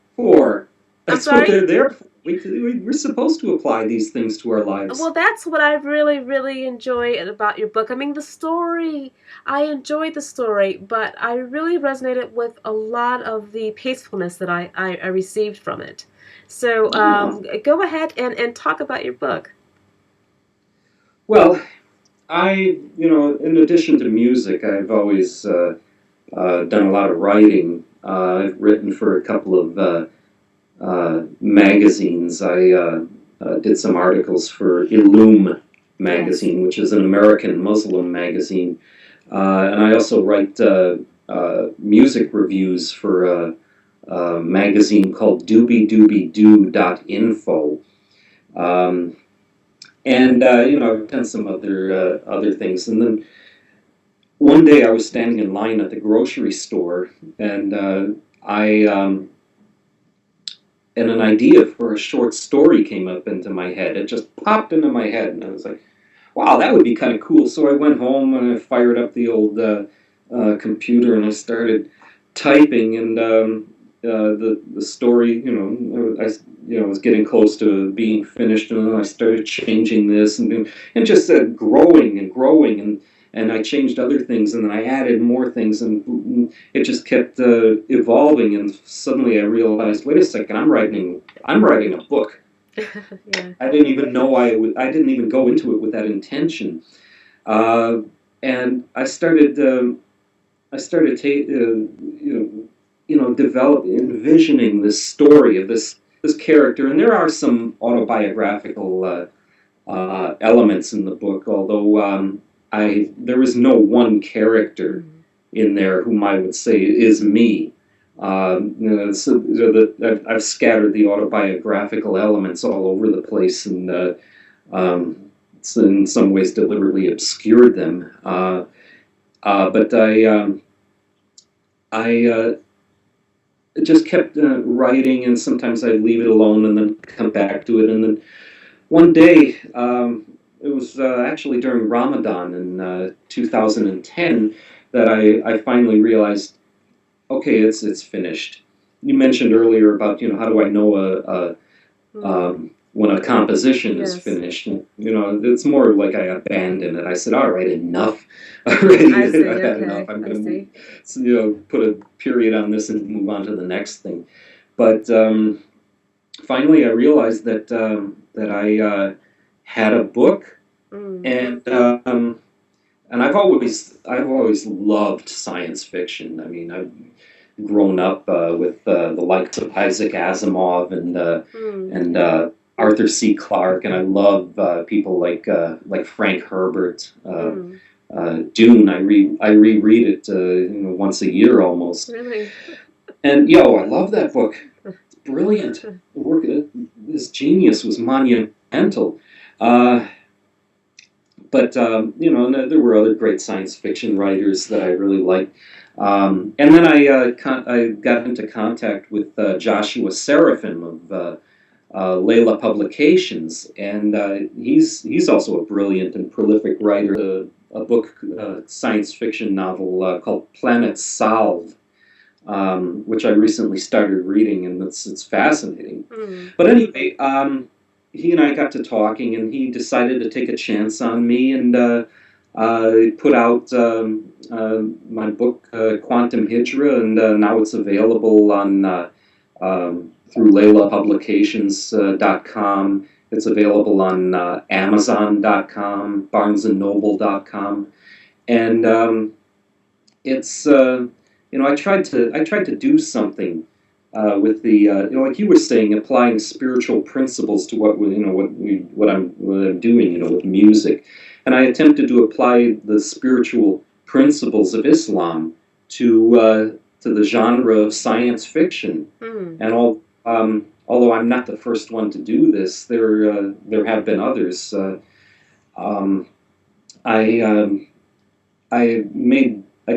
That's what they're there for. We're supposed to apply these things to our lives. Well, that's what I really enjoy about your book. I mean, the story, I enjoyed the story, but I really resonated with a lot of the peacefulness that I received from it. So go ahead and talk about your book. Well, in addition to music, I've always done a lot of writing. I've written for a couple of magazines. I did some articles for Illum magazine, which is an American Muslim magazine, and I also write music reviews for a magazine called doobiedoobiedo.info. I've done some other things, and then one day I was standing in line at the grocery store, and and an idea for a short story came up into my head. It just popped into my head, and I was like, wow, that would be kind of cool. So I went home and I fired up the old computer and I started typing, and the story, I was getting close to being finished, and then I started changing this and just growing and growing, and I changed other things, and then I added more things, and it just kept evolving. And suddenly I realized, wait a second, I'm writing a book. Yeah. I didn't even know I didn't even go into it with that intention. and I started envisioning this story of this character, and there are some autobiographical elements in the book, although there is no one character in there whom I would say is me. I've scattered the autobiographical elements all over the place, and in some ways deliberately obscured them. But I just kept writing, and sometimes I'd leave it alone and then come back to it. And then one day, it was actually during Ramadan in 2010 that I finally realized, okay, it's finished. You mentioned earlier about how do I know when a composition is finished? It's more like I abandoned it. I said, all right, enough. Already, I see. I've had enough. Okay. I'm I going see. to put a period on this and move on to the next thing. But finally, I realized that I had a book, and I've always loved science fiction. I mean, I've grown up with the likes of Isaac Asimov and Arthur C. Clarke, and I love people like Frank Herbert. Dune, I reread it once a year almost. Really? And I love that book. It's brilliant. The work, this genius was monumental. But there were other great science fiction writers that I really liked. And then I got into contact with Joshua Seraphim of Layla Publications, and he's also a brilliant and prolific writer. A book, science fiction novel called Planet Solve, which I recently started reading, and it's fascinating. But anyway, he and I got to talking, and he decided to take a chance on me and put out my book, Quantum Hijra, and now it's available on through LaylaPublications.com. It's available on Amazon.com, BarnesandNoble.com, and it's I tried to do something with the like you were saying, applying spiritual principles to what I'm doing with music, and I attempted to apply the spiritual principles of Islam to the genre of science fiction, and although I'm not the first one to do this, there have been others. I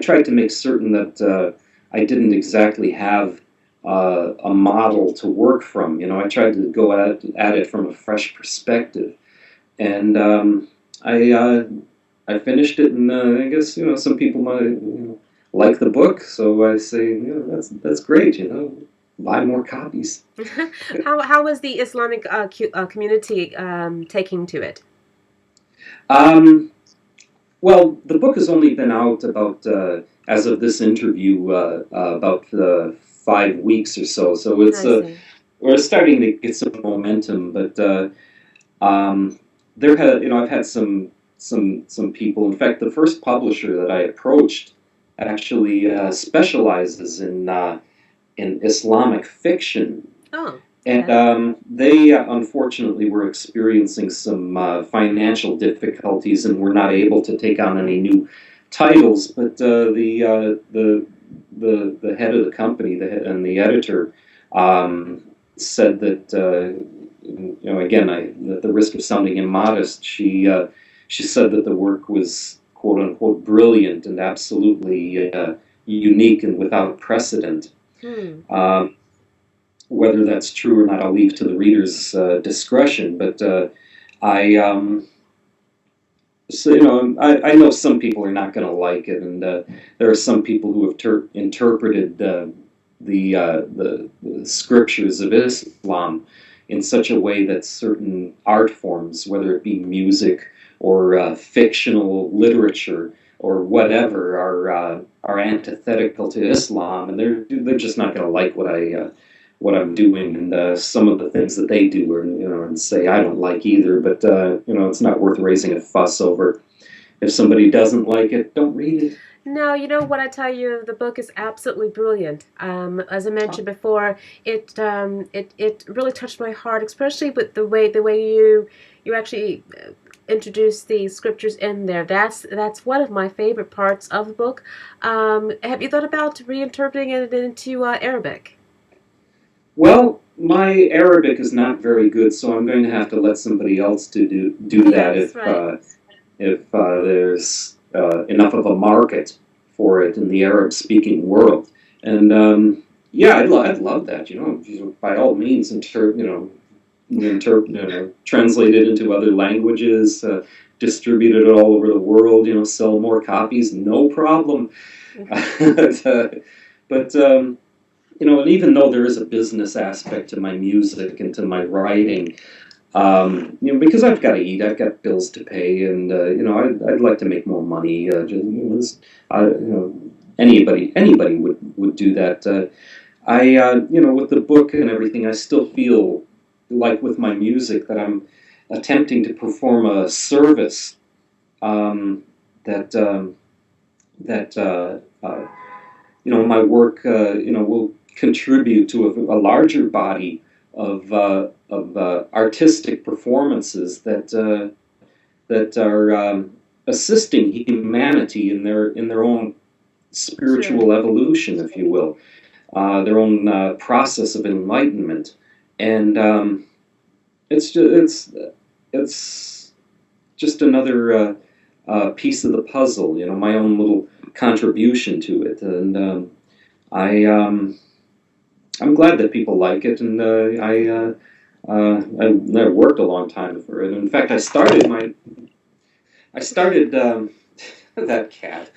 tried to make certain that I didn't exactly have a model to work from. I tried to go at it from a fresh perspective, and I finished it, and I guess some people might like the book, so I say that's great. Buy more copies. How was the Islamic community taking to it? Well, the book has only been out about, as of this interview, about 5 weeks or so. So it's we're starting to get some momentum. But I've had some people. In fact, the first publisher that I approached actually specializes in Islamic fiction. Oh. And they unfortunately were experiencing some financial difficulties and were not able to take on any new titles. But the head of the company, and the editor, said that again, at the risk of sounding immodest, she said that the work was quote unquote brilliant and absolutely unique and without precedent. Whether that's true or not, I'll leave to the reader's discretion. But I know some people are not going to like it, and there are some people who have interpreted the scriptures of Islam in such a way that certain art forms, whether it be music or fictional literature or whatever, are antithetical to Islam, and they're just not going to like what I'm doing, and some of the things that they do, or and say I don't like either. But it's not worth raising a fuss over. if somebody doesn't like it, don't read it. No, you know what I tell you, the book is absolutely brilliant. As I mentioned before, it really touched my heart, especially with the way you actually introduce the scriptures in there. That's one of my favorite parts of the book. Have you thought about reinterpreting it into Arabic? Well, my Arabic is not very good, so I'm going to have to let somebody else to do that Yes, right. if there's enough of a market for it in the Arab-speaking world. And yeah, I'd love that. By all means, translate it into other languages, distribute it all over the world. Sell more copies, no problem. But and even though there is a business aspect to my music and to my writing, because I've got to eat, I've got bills to pay, and I'd like to make more money. Anybody would do that. With the book and everything, I still feel like with my music that I'm attempting to perform a service um, that that my work will contribute to a larger body of artistic performances that are assisting humanity in their own Sure. spiritual evolution, if you will, their own process of enlightenment, and it's just it's just another piece of the puzzle, my own little contribution to it, and I I'm glad that people like it, and I worked a long time for it. In fact, I started that cat.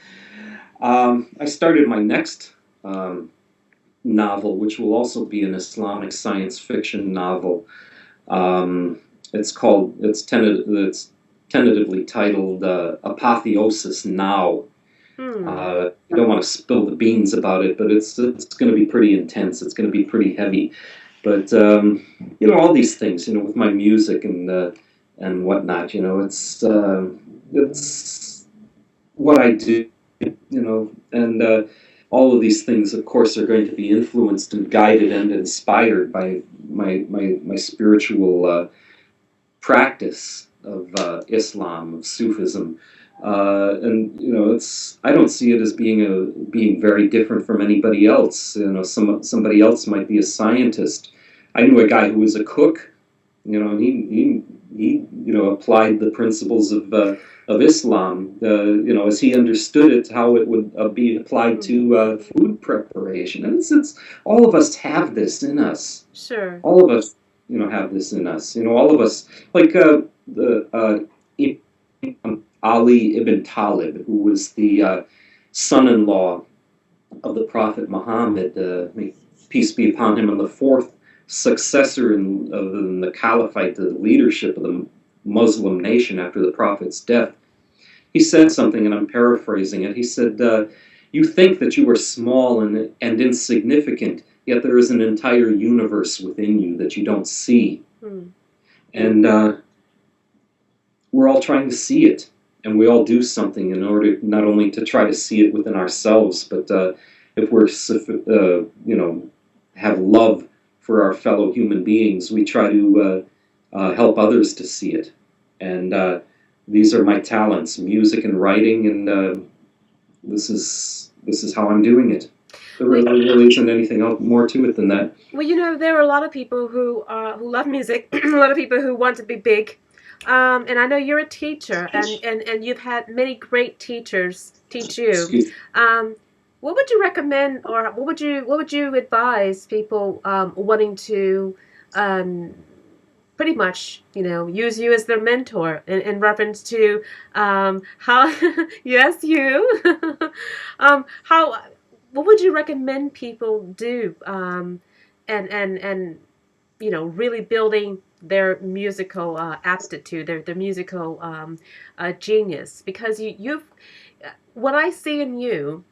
I started my next novel, which will also be an Islamic science fiction novel. Um, it's tentatively titled Apotheosis Now. Hmm. I don't want to spill the beans about it, but it's going to be pretty intense. It's going to be pretty heavy. But all these things, with my music and whatnot, it's what I do, and all of these things, of course, are going to be influenced and guided and inspired by my spiritual practice of Islam, of Sufism, and it's I don't see it as being very different from anybody else. Somebody else might be a scientist. I knew a guy who was a cook, and he applied the principles of Islam, as he understood it, how it would be applied Hmm. to food preparation. And it's all of us have this in us. Sure. All of us, have this in us. All of us, like the Ali ibn Talib, who was the son-in-law of the Prophet Muhammad, may peace be upon him, and the fourth successor in the caliphate, the leadership of the Muslim nation after the Prophet's death. He said something, and I'm paraphrasing it. He said, "You think that you are small and insignificant, yet there is an entire universe within you that you don't see." Hmm. And we're all trying to see it, and we all do something in order not only to try to see it within ourselves, but if we're have love for our fellow human beings, we try to help others to see it. And these are my talents: music and writing, and this is how I'm doing it. There Well, really isn't anything else more to it than that. Well, there are a lot of people who love music, a lot of people who want to be big, and I know you're a teacher, and you've had many great teachers teach you. Excuse. Um, what would you recommend, or what would you advise people wanting to um, pretty much use you as their mentor in reference to how yes you how what would you recommend people do and really building their musical aptitude, their musical genius, because you've what I see in you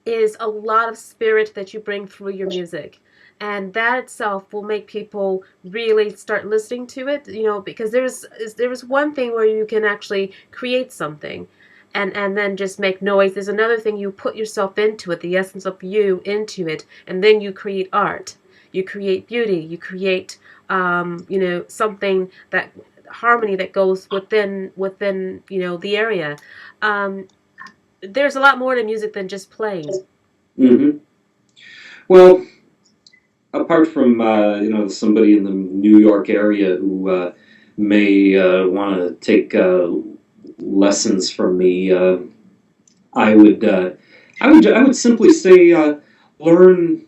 is a lot of spirit that you bring through your music. And that itself will make people really start listening to it, because there is one thing where you can actually create something. and then just make noise. There's another thing, you put yourself into it, the essence of you into it, and then you create art. You create beauty. You create, something that harmony that goes within the area. Um, there's a lot more to music than just playing. Hmm. Well, apart from somebody in the New York area who may want to take lessons from me, I would I would simply say learn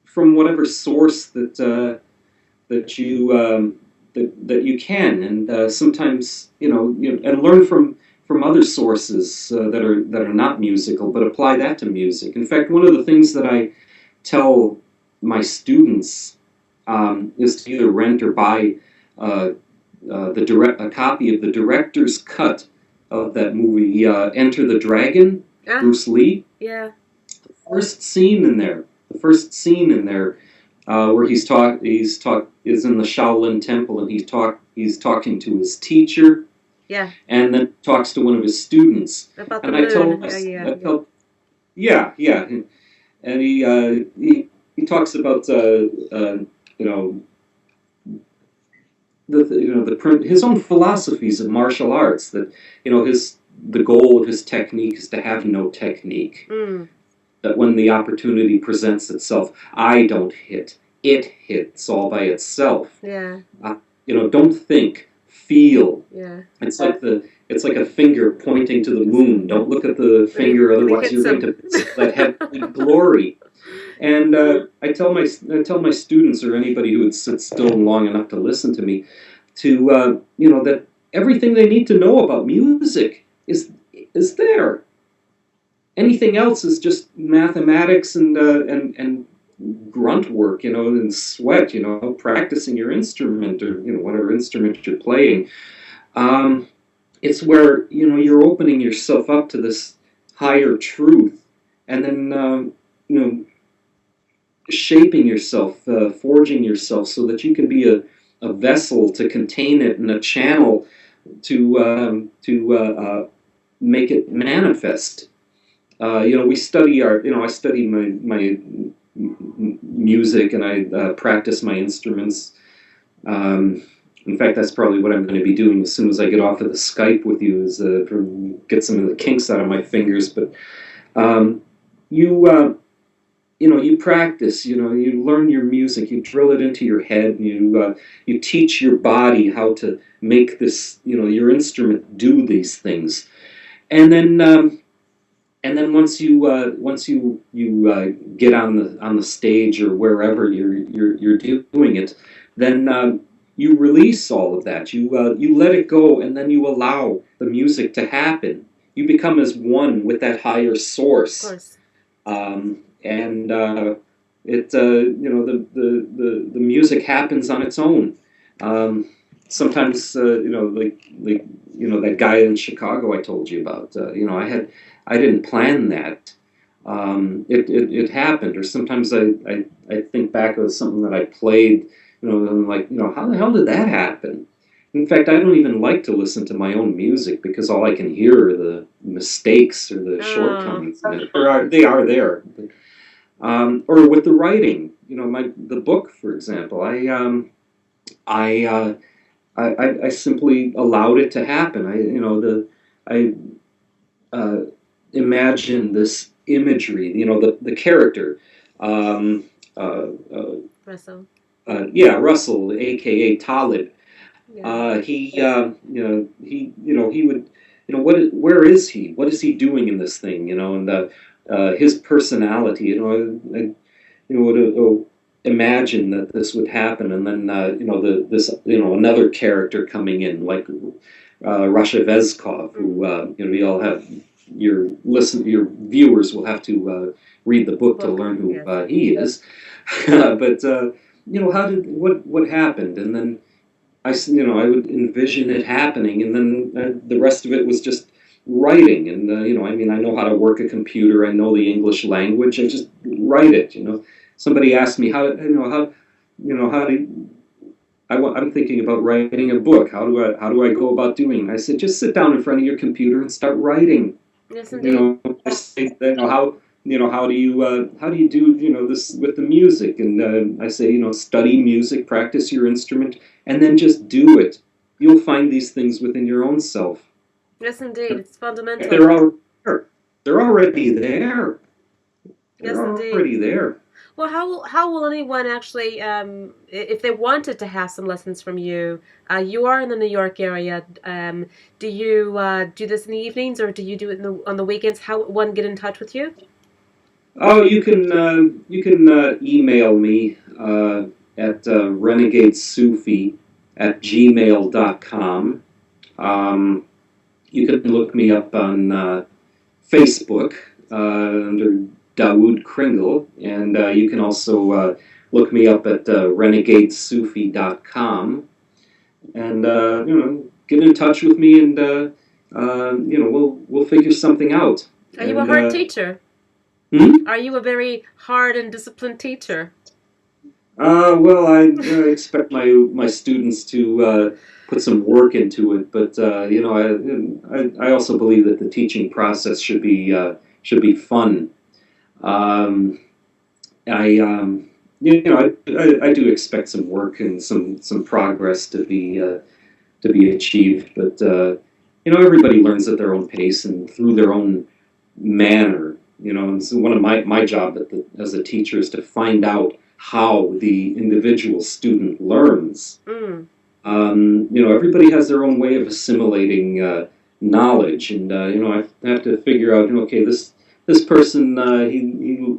from whatever source that you can, and sometimes and learn from other sources that are not musical, but apply that to music. In fact, one of the things that I tell my students is to either rent or buy a copy of the director's cut of that movie, Enter the Dragon, Ah, Bruce Lee. yeah. First scene in there, the first scene in there, where is in the Shaolin Temple, and he's talking to his teacher, Yeah. and then talks to one of his students. About the And I tell, moon. Yeah, yeah, I yeah. tell, yeah, yeah, and he talks about you know his own philosophies of martial arts, that the goal of his technique is to have no technique. Mm, That when the opportunity presents itself, I don't hit. It hits all by itself. yeah, Don't think, feel. yeah. It's like a finger pointing to the moon. Don't look at the finger, When he otherwise you're hits going him. to miss that heavenly glory. And I tell my students, or anybody who would sit still long enough to listen to me, to that everything they need to know about music is there. Anything else is just mathematics and grunt work, and sweat, practicing your instrument, or whatever instrument you're playing. It's where you're opening yourself up to this higher truth, and then shaping yourself, forging yourself, so that you can be a vessel to contain it, and a channel to make it manifest. We study I study my music, and I practice my instruments. In fact, that's probably what I'm going to be doing as soon as I get off of the Skype with you, is get some of the kinks out of my fingers. But you you practice. You learn your music. You drill it into your head, and you teach your body how to make this your instrument do these things, and then. And then once you get on the stage, or wherever you're doing it, then you release all of that. You let it go, and then you allow the music to happen. You become as one with that higher Of source, course. and it the music happens on its own. Sometimes that guy in Chicago I told you about. I didn't plan that. It happened. Or sometimes I think back of something that I played, and I'm like, how the hell did that happen? In fact, I don't even like to listen to my own music, because all I can hear are the mistakes or the Oh, shortcomings in it. They are there. Or with the writing, the book, for example, I simply allowed it to happen. I imagine this imagery, the character, um, uh, uh, Russell. Russell, aka Talib. Yeah. He would, where is he? What is he doing in this thing? And his personality. Would imagine that this would happen, and then another character coming in, like Rasha Vezkov, who we all have. Your viewers will have to read the book to learn who Yes. he is. But what happened, and then I would envision it happening, and then the rest of it was just writing. And I know how to work a computer. I know the English language. I just write it. Somebody asked me how do I'm thinking about writing a book. How do I go about doing it? I said, just sit down in front of your computer and start writing. Yes, You indeed. know, I say, how do you do this with the music? And I say, study music, practice your instrument, and then just do it. You'll find these things within your own self. Yes, indeed. It's fundamental. They're already there. They're already there. Yes, They're indeed. already there. Well, how will anyone actually, if they wanted to have some lessons from you? You are in the New York area. Do you do this in the evenings, or do you do it on the weekends? How one get in touch with you? Oh, you can email me at Renegade Sufi at gmail.com. You can look me up on Facebook under Dawoud Kringle, and you can also look me up at renegadesufi.com, and get in touch with me, and we'll figure something out. Are you a And hard teacher? hmm? Are you a very hard and disciplined teacher? Well, I expect my students to put some work into it, but I also believe that the teaching process should be fun. Um, I do expect some work and some progress to be achieved, but everybody learns at their own pace and through their own manner. And so one of my job as a teacher is to find out how the individual student learns. Mm. Everybody has their own way of assimilating knowledge, and I have to figure out, okay, this person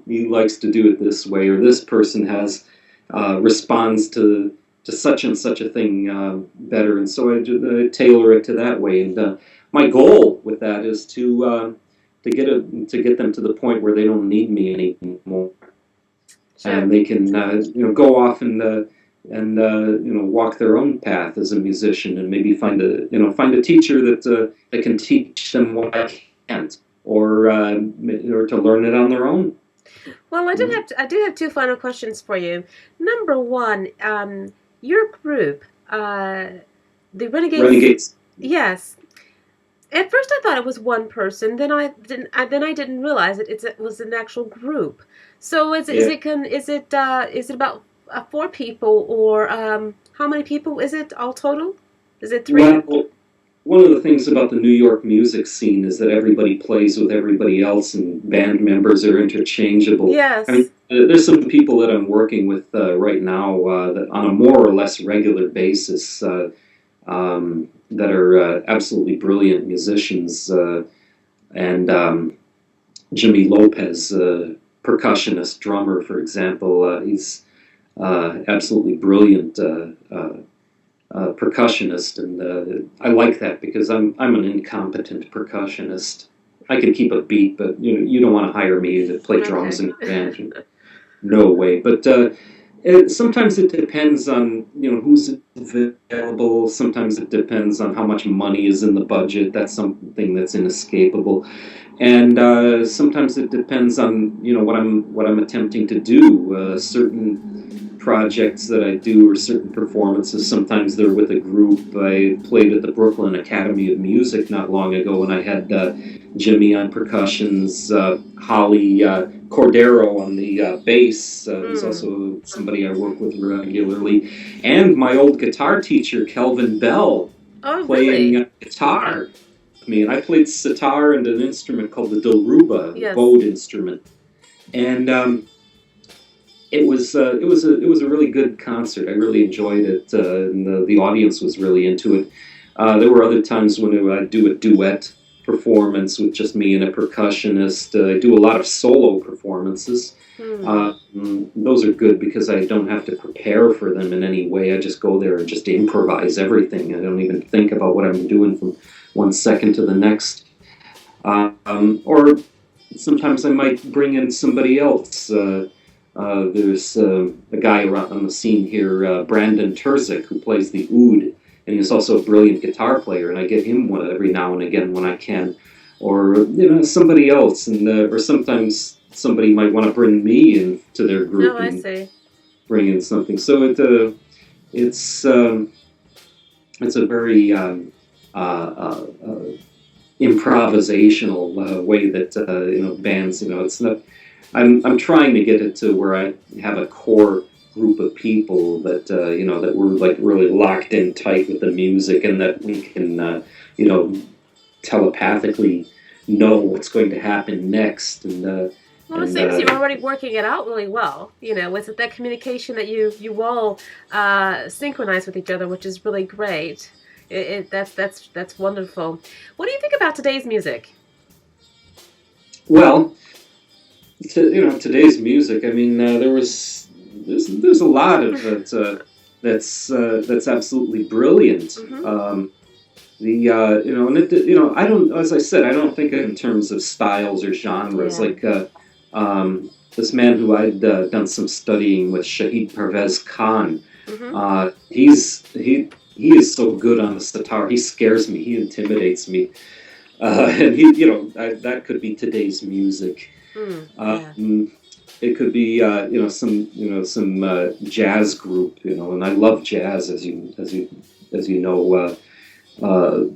he likes to do it this way, or this person has responds to such and such a thing better, and so I tailor it to that way. And my goal with that is to get them to the point where they don't need me anymore, Sure. and they can go off and walk their own path as a musician, and maybe find a teacher that can teach them what I can't, or to learn it on their own. Well, I do have two final questions for you. Number one, your group, the Renegades. Renegades. Yes. At first, I thought it was one person. Then I didn't realize it was an actual group. So Yeah. is it about four people, or how many people is it all total? Is it three? Well, one of the things about the New York music scene is that everybody plays with everybody else, and band members are interchangeable. I mean, Yes. there's some people that I'm working with right now that on a more or less regular basis that are absolutely brilliant musicians. And Jimmy Lopez, percussionist, drummer, for example, he's absolutely brilliant percussionist, and I like that because I'm an incompetent percussionist. I can keep a beat, but you don't want to hire me to play drums Okay. in a band. No way. But sometimes it depends on who's available. Sometimes it depends on how much money is in the budget. That's something that's inescapable. And sometimes it depends on what I'm attempting to do. Certain projects that I do, or certain performances, sometimes they're with a group. I played at the Brooklyn Academy of Music not long ago, and I had Jimmy on percussions, Holly Cordero on the bass, who's Mm. also somebody I work with regularly, and my old guitar teacher, Kelvin Bell, Oh, playing really? guitar with me. And I played sitar and an instrument called the Dilruba, a Yes. bowed instrument. And it was a really good concert. I really enjoyed it, and the audience was really into it. There were other times when I'd do a duet performance with just me and a percussionist. I do a lot of solo performances. Hmm. Those are good because I don't have to prepare for them in any way. I just go there and just improvise everything. I don't even think about what I'm doing from one second to the next. Or sometimes I might bring in somebody else. There's a guy around on the scene here, Brandon Terzic, who plays the oud, and he's also a brilliant guitar player, and I get him one every now and again when I can. Or somebody else, and or sometimes somebody might want to bring me into their Oh, group I and see. bring in something. So it's um, it's a very improvisational way that bands. It's not. I'm trying to get it to where I have a core group of people that that we're like really locked in tight with the music, and that we can you know telepathically know what's going to happen next. Well, it seems you're already working it out really well. With that communication that you all synchronize with each other, which is really great. That's wonderful. What do you think about today's music? Well, today's music. I mean, there's a lot of it that's absolutely brilliant. Mm-hmm. The and I don't, as I said, I don't think in terms of styles or genres. Yeah. Like this man who I'd done some studying with, Shahid Parvez Khan. Mm-hmm. He is so good on the sitar. He scares me. He intimidates me. And that could be today's music. Yeah. It could be some jazz group, and I love jazz, as you know. Who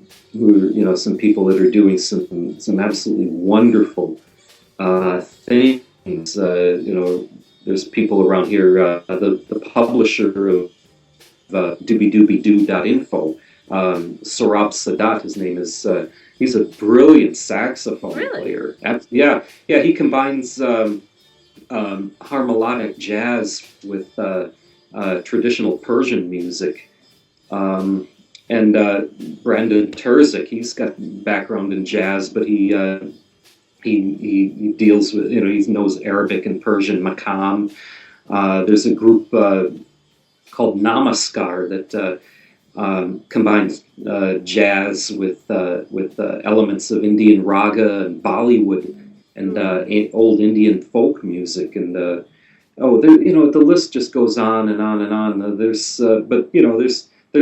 some people that are doing some absolutely wonderful things. There's people around here. The publisher of doobiedoobidoo.info, Sorab Sadat, his name is. He's a brilliant saxophone player. Yeah, he combines harmonic jazz with traditional Persian music. And Brandon Terzic, he's got background in jazz, but he deals with, he knows Arabic and Persian maqam. There's a group called Namaskar that combines jazz with elements of Indian raga and Bollywood and old Indian folk music. And the list just goes on and on and on. There's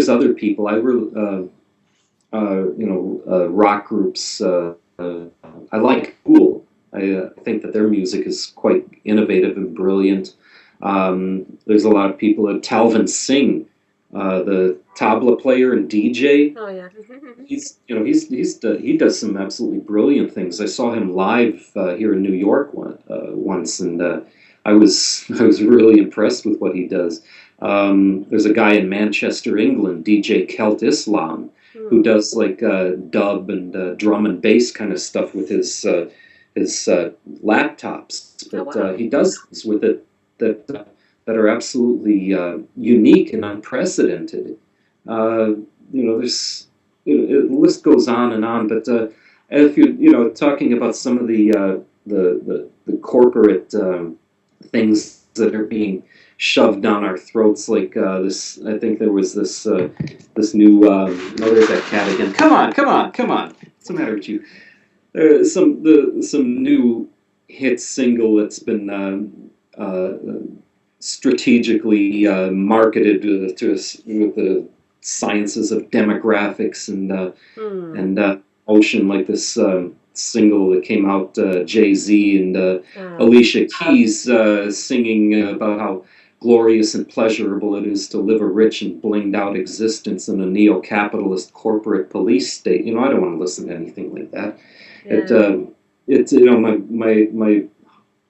other people. I really, rock groups. I like Cool. I think that their music is quite innovative and brilliant. There's a lot of people. Talvin Singh, the tabla player and DJ. Oh yeah. He does some absolutely brilliant things. I saw him live here in New York once, and I was really impressed with what he does. There's a guy in Manchester, England, DJ Celt Islam, who does like dub and drum and bass kind of stuff with his laptops. But he does things with it that are absolutely unique and unprecedented. There's the list goes on and on. But if talking about some of the corporate things that are being shoved down our throats, like this. I think there was this new. There's that cat again. Come on! What's the matter with you? Some new hit single that's been strategically marketed to us with the sciences of demographics and ocean, like this single that came out, Jay-Z and Alicia Keys singing about how glorious and pleasurable it is to live a rich and blinged out existence in a neo-capitalist corporate police state. I don't want to listen to anything like that. Yeah. It's my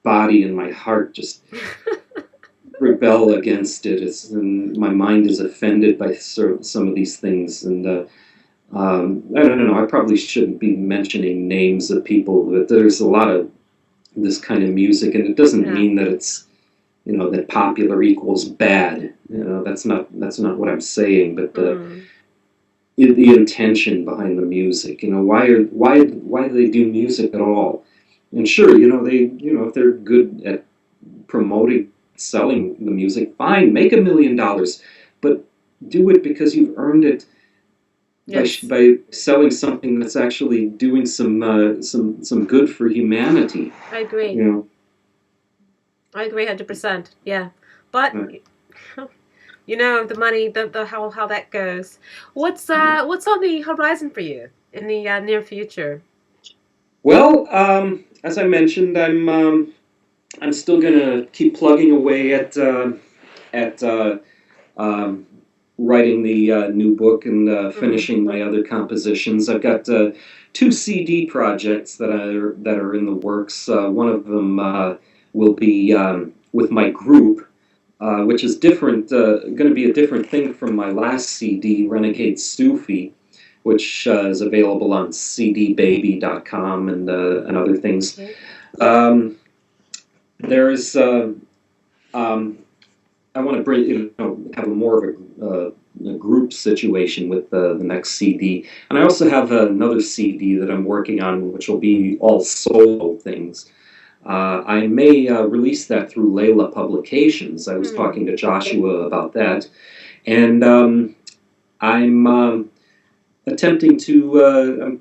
body and my heart just rebel against it. And my mind is offended by some of these things. And I don't know. I probably shouldn't be mentioning names of people, but there's a lot of this kind of music, and it doesn't mean that it's that popular equals bad. That's not what I'm saying. But the intention behind the music. Why do they do music at all? And sure, if they're good at promoting, selling the music, fine, make $1 million, but do it because you've earned it. Yes. By selling something that's actually doing some good for humanity. I agree. I agree 100%. Yeah, but the money, the how that goes. What's on the horizon for you in the near future? Well, as I mentioned, I'm still gonna keep plugging away at writing the new book and finishing my other compositions. I've got two CD projects that are in the works. One of them will be with my group, which is different. Going to be a different thing from my last CD, Renegade Sufi, which is available on cdbaby.com and other things. Okay. There's I want to bring have a more of a group situation with the next CD, and I also have another CD that I'm working on, which will be all solo things. I may release that through Layla Publications. I was talking to Joshua about that, and I'm attempting to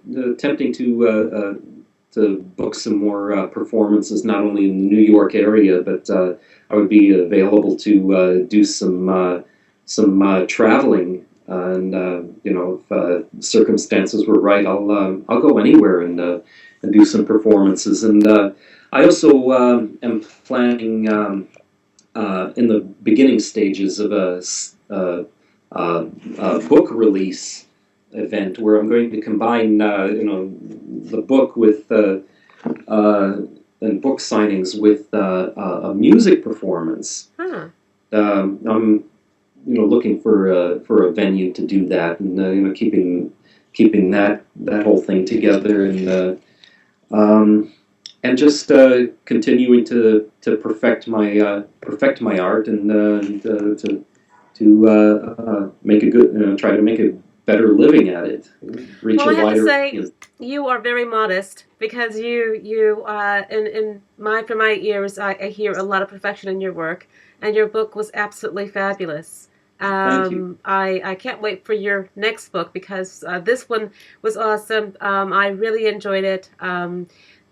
book some more performances, not only in the New York area, but I would be available to do some traveling. And if circumstances were right, I'll go anywhere and do some performances. And I also am planning in the beginning stages of a book release event where I'm going to combine the book with and book signings with a music performance. I'm looking for a venue to do that, and keeping that whole thing together, and just continuing to perfect my art and to make a good try to make a better living at it, reach Well, a I have to wider say, you are very modest because in from my ears, I hear a lot of perfection in your work, and your book was absolutely fabulous. Thank you. I can't wait for your next book because this one was awesome. I really enjoyed it.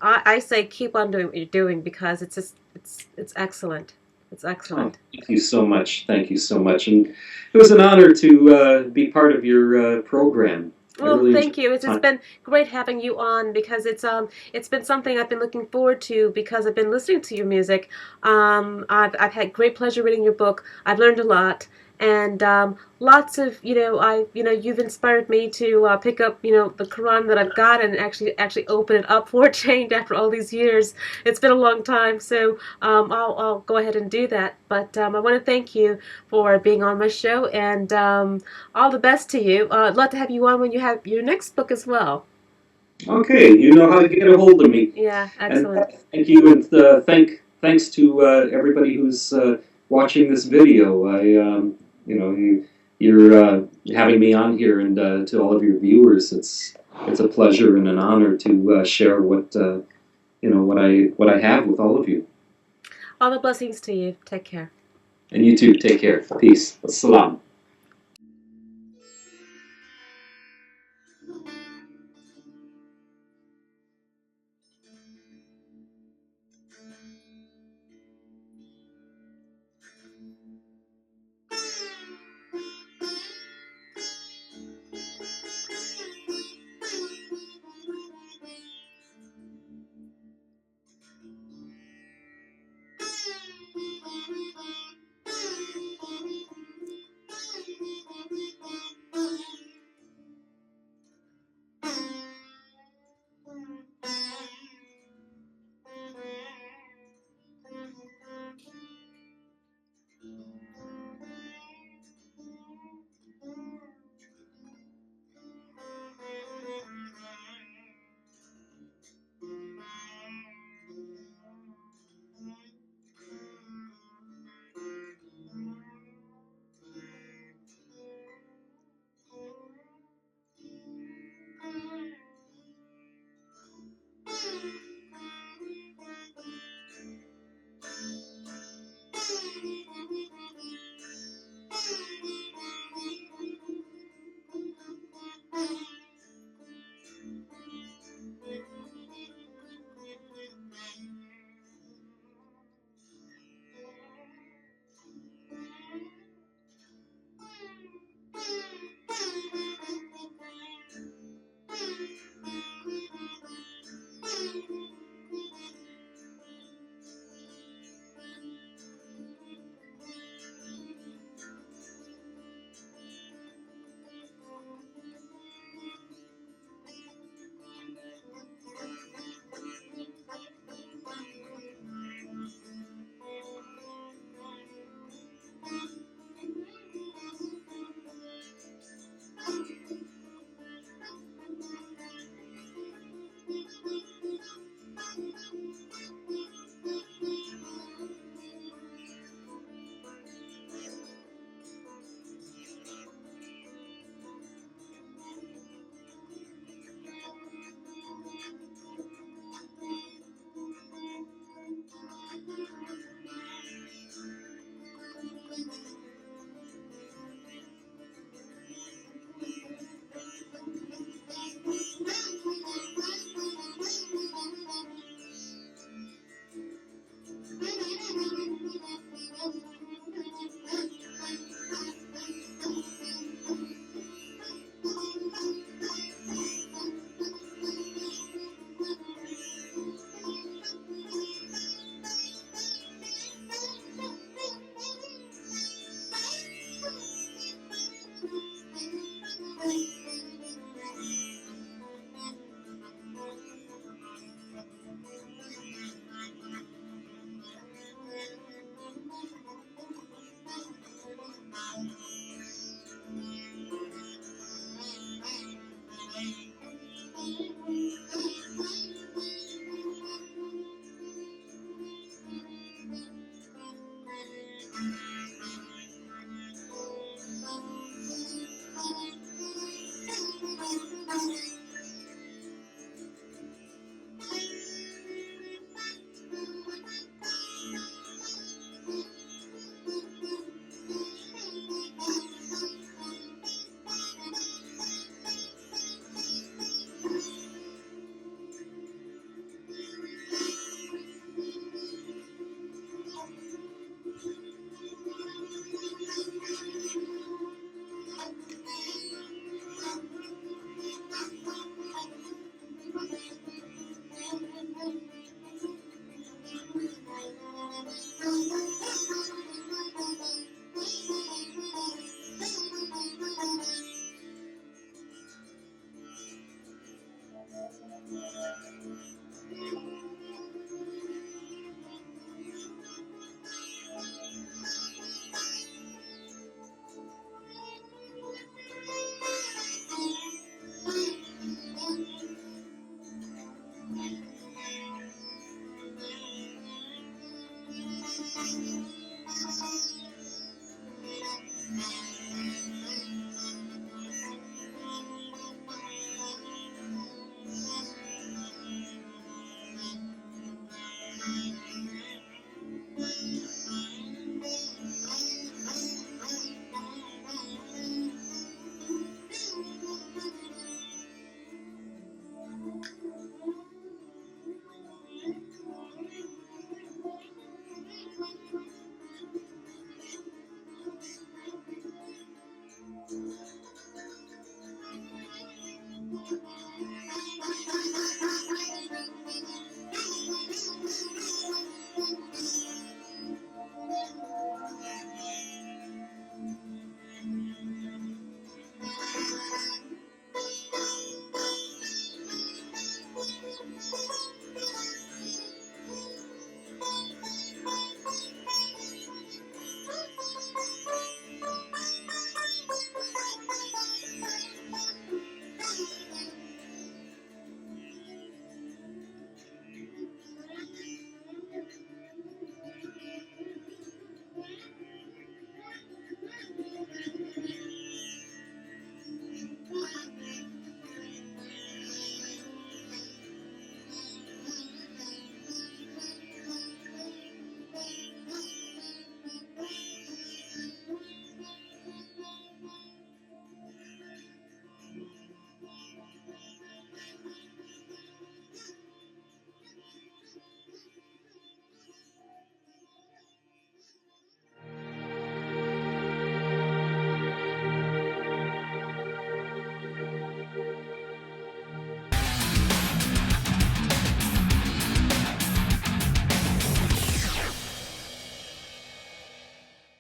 I say keep on doing what you're doing because it's excellent. It's excellent. Thank you so much. Thank you so much. And it was an honor to be part of your program. Well, really thank enjoyed you. the It's time. been great having you on because it's been something I've been looking forward to because I've been listening to your music. I've had great pleasure reading your book. I've learned a lot, and lots of you've inspired me to pick up the Quran that I've got and actually open it up for a change after all these years. It's been a long time, so I'll go ahead and do that. But I want to thank you for being on my show and. All the best to you. I'd love to have you on when you have your next book as well. Okay, you know how to get a hold of me. Yeah, And excellent. thank you, and thanks to everybody who's watching this video. You're having me on here, and to all of your viewers, it's a pleasure and an honor to share what I have with all of you. All the blessings to you. Take care. And you too. Take care. Peace. Assalam.